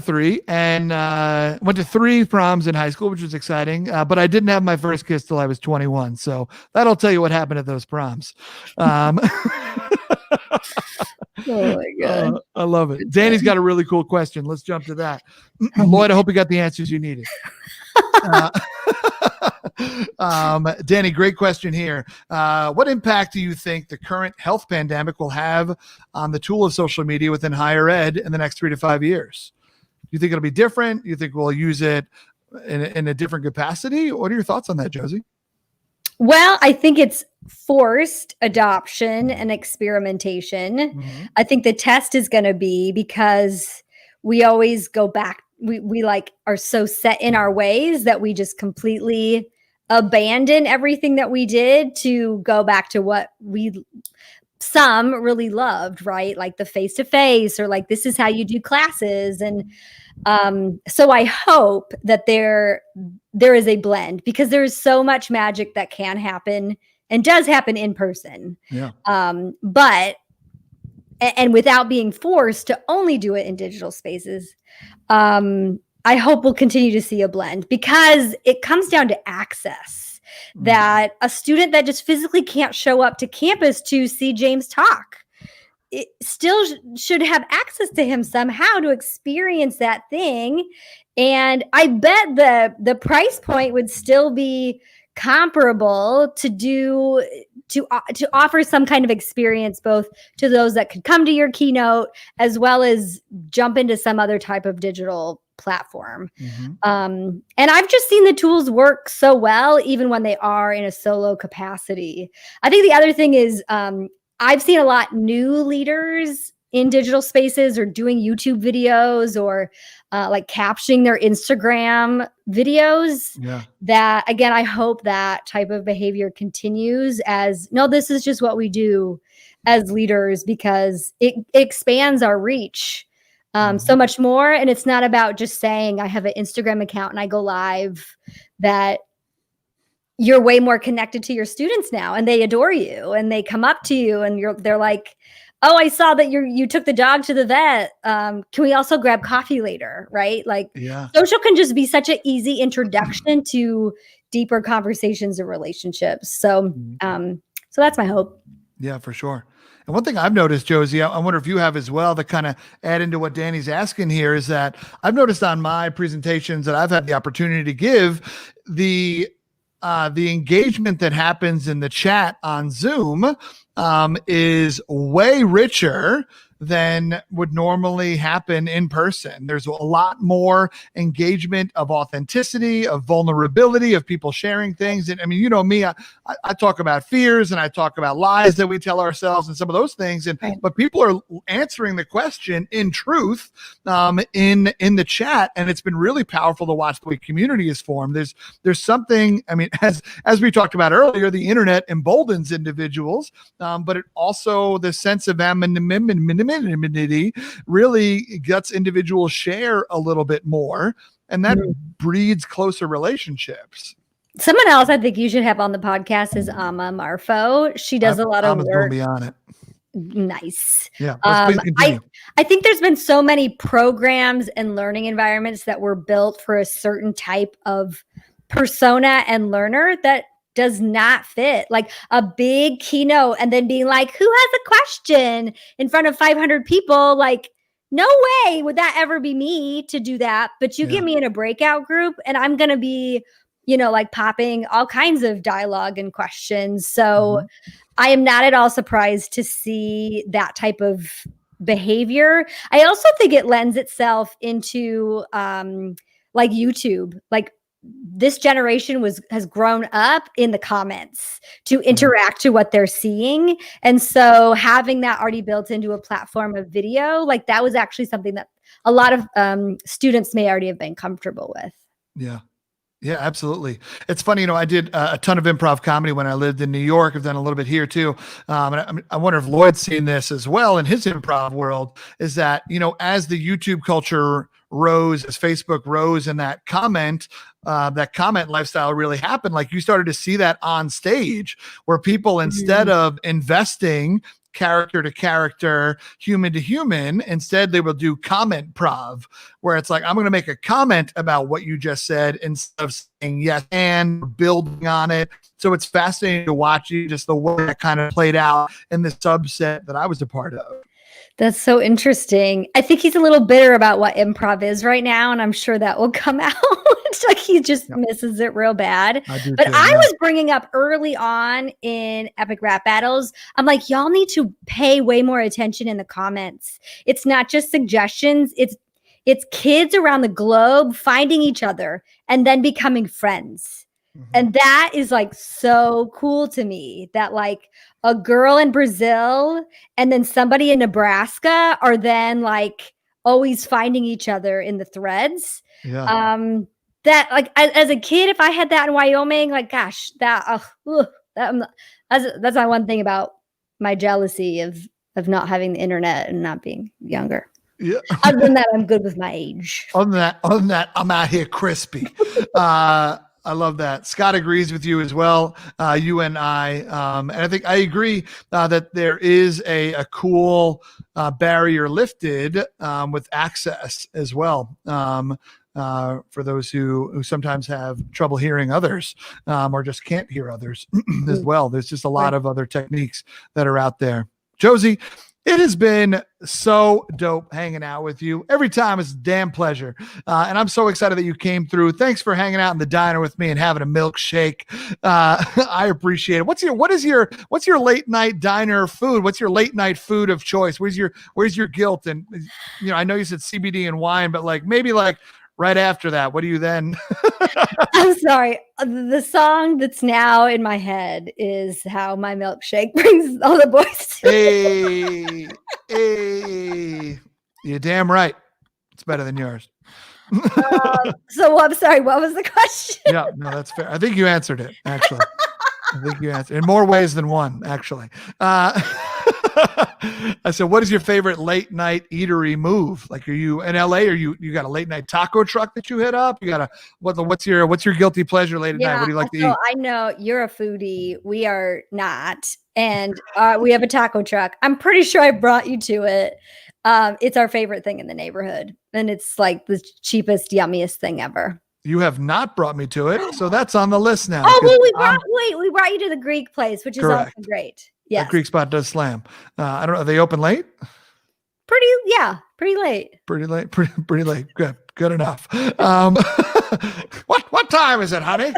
to three proms in high school, which was exciting. But I didn't have my first kiss till I was 21. So that'll tell you what happened at those proms. Oh my God. I love it. Danny's got a really cool question. Let's jump to that. Lloyd, I hope you got the answers you needed. Danny, great question here. What impact do you think the current health pandemic will have on the tool of social media within higher ed in the next 3 to 5 years? Do you think it'll be different? Do you think we'll use it in a different capacity? What are your thoughts on that, Josie? Well, I think it's forced adoption and experimentation. Mm-hmm. I think the test is going to be, because we always go back. We like are so set in our ways that we just completely abandon everything that we did to go back to what some really loved, right? Like the face-to-face, or like, this is how you do classes. And so I hope that there is a blend, because there is so much magic that can happen and does happen in person. Yeah. But without being forced to only do it in digital spaces, I hope we'll continue to see a blend, because it comes down to access. That a student that just physically can't show up to campus to see James talk, it still should have access to him somehow to experience that thing. And I bet the price point would still be comparable to offer some kind of experience, both to those that could come to your keynote as well as jump into some other type of digital platform. Mm-hmm. And I've just seen the tools work so well, even when they are in a solo capacity. I think the other thing is, I've seen a lot new leaders in digital spaces, or doing YouTube videos, or like captioning their Instagram videos. Yeah. That, again, I hope that type of behavior continues, as no, this is just what we do as leaders, because it expands our reach so much more. And it's not about just saying I have an Instagram account and I go live, that you're way more connected to your students now, and they adore you, and they come up to you, and they're like, oh, I saw that you took the dog to the vet. Can we also grab coffee later? Right? Like, social can just be such an easy introduction to deeper conversations and relationships. So, so that's my hope. Yeah, for sure. And one thing I've noticed, Josie, I wonder if you have as well, to kind of add into what Danny's asking here, is that I've noticed on my presentations that I've had the opportunity to give, the the engagement that happens in the chat on Zoom is way richer than would normally happen in person. There's a lot more engagement of authenticity, of vulnerability, of people sharing things. And I mean, you know me, I talk about fears and I talk about lies that we tell ourselves and some of those things. And but people are answering the question in truth in the chat, and it's been really powerful to watch the way community is formed. There's something. I mean, as we talked about earlier, the internet emboldens individuals, but it also the sense of anonymity really gets individuals share a little bit more, and that breeds closer relationships. Someone else I think you should have on the podcast is Amma Marfo. She does a lot of work. Going to be on it. Nice. Yeah. Please continue. I think there's been so many programs and learning environments that were built for a certain type of persona and learner that does not fit. Like a big keynote and then being like, who has a question in front of 500 people? Like, no way would that ever be me to do that. But you get me in a breakout group and I'm going to be, like popping all kinds of dialogue and questions. So I am not at all surprised to see that type of behavior. I also think it lends itself into like YouTube. Like this generation has grown up in the comments to interact to what they're seeing. And so having that already built into a platform of video, like that was actually something that a lot of students may already have been comfortable with. Yeah. Yeah, absolutely. It's funny, I did a ton of improv comedy when I lived in New York. I've done a little bit here too. And I wonder if Lloyd's seen this as well in his improv world, is that, as the YouTube culture rose, as Facebook rose, and that comment lifestyle really happened, like you started to see that on stage where people, instead of investing character to character, human to human, instead they will do comment prov, where it's like, I'm going to make a comment about what you just said instead of saying yes and building on it. So it's fascinating to watch just the way that kind of played out in the subset that I was a part of. That's so interesting. I think he's a little bitter about what improv is right now, and I'm sure that will come out. It's like he just misses it real bad. I was bringing up early on in Epic Rap Battles, I'm like, y'all need to pay way more attention in the comments. It's not just suggestions. It's kids around the globe finding each other and then becoming friends. And that is like so cool to me, that like a girl in Brazil and then somebody in Nebraska are then like always finding each other in the threads. Yeah. That like as a kid, if I had that in Wyoming, like, gosh, that's my one thing about my jealousy of not having the internet and not being younger. Yeah. Other than that, I'm good with my age. Other than that, I'm out here crispy. I love that. Scott agrees with you as well. You and I, and I think I agree that there is a cool barrier lifted with access as well. For those who sometimes have trouble hearing others or just can't hear others as well. There's just a lot of other techniques that are out there. Josie, it has been so dope hanging out with you. Every time it's a damn pleasure. And I'm so excited that you came through. Thanks for hanging out in the diner with me and having a milkshake. I appreciate it. What's your late night diner food? What's your late night food of choice? Where's your guilt? And I know you said CBD and wine, but like maybe like right after that, what do you then? I'm sorry. The song that's now in my head is How My Milkshake Brings All the Boys to Hey, you're damn right. It's better than yours. So I'm sorry. What was the question? Yeah, no, that's fair. I think you answered it, actually. I think you answered in more ways than one, actually. I said, what is your favorite late night eatery move? Like, are you in LA or you got a late night taco truck that you hit up? You got what's your guilty pleasure late at night? What do you like to eat? I know you're a foodie. We are not. And we have a taco truck. I'm pretty sure I brought you to it. It's our favorite thing in the neighborhood. And it's like the cheapest, yummiest thing ever. You have not brought me to it, so that's on the list now. Oh, well, we brought you to the Greek place, which is also great. Yeah, that Greek spot does slam. I don't know. Are they open late? Pretty late. Pretty late. Good enough. What time is it, honey?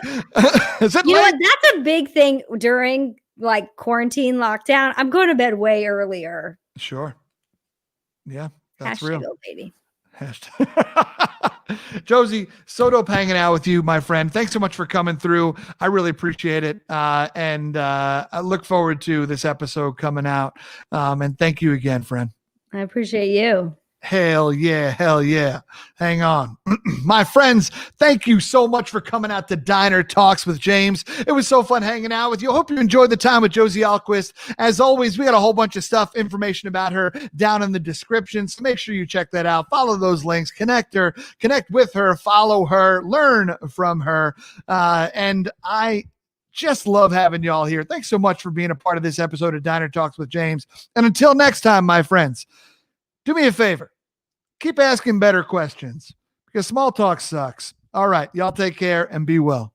Is it You know late? what? That's a big thing during like quarantine lockdown. I'm going to bed way earlier. Sure. Yeah, that's Hashtag real. old lady. Josie, so dope hanging out with you, my friend. Thanks so much for coming through. I really appreciate it. And I look forward to this episode coming out. And thank you again, friend. I appreciate you. Hell yeah. Hell yeah. Hang on. My friends, thank you so much for coming out to Diner Talks with James. It was so fun hanging out with you. Hope you enjoyed the time with Josie Ahlquist. As always, we got a whole bunch of stuff, information about her down in the description. So make sure you check that out. Follow those links, connect with her, follow her, learn from her. And I just love having y'all here. Thanks so much for being a part of this episode of Diner Talks with James. And until next time, my friends, do me a favor. Keep asking better questions because small talk sucks. All right. Y'all take care and be well.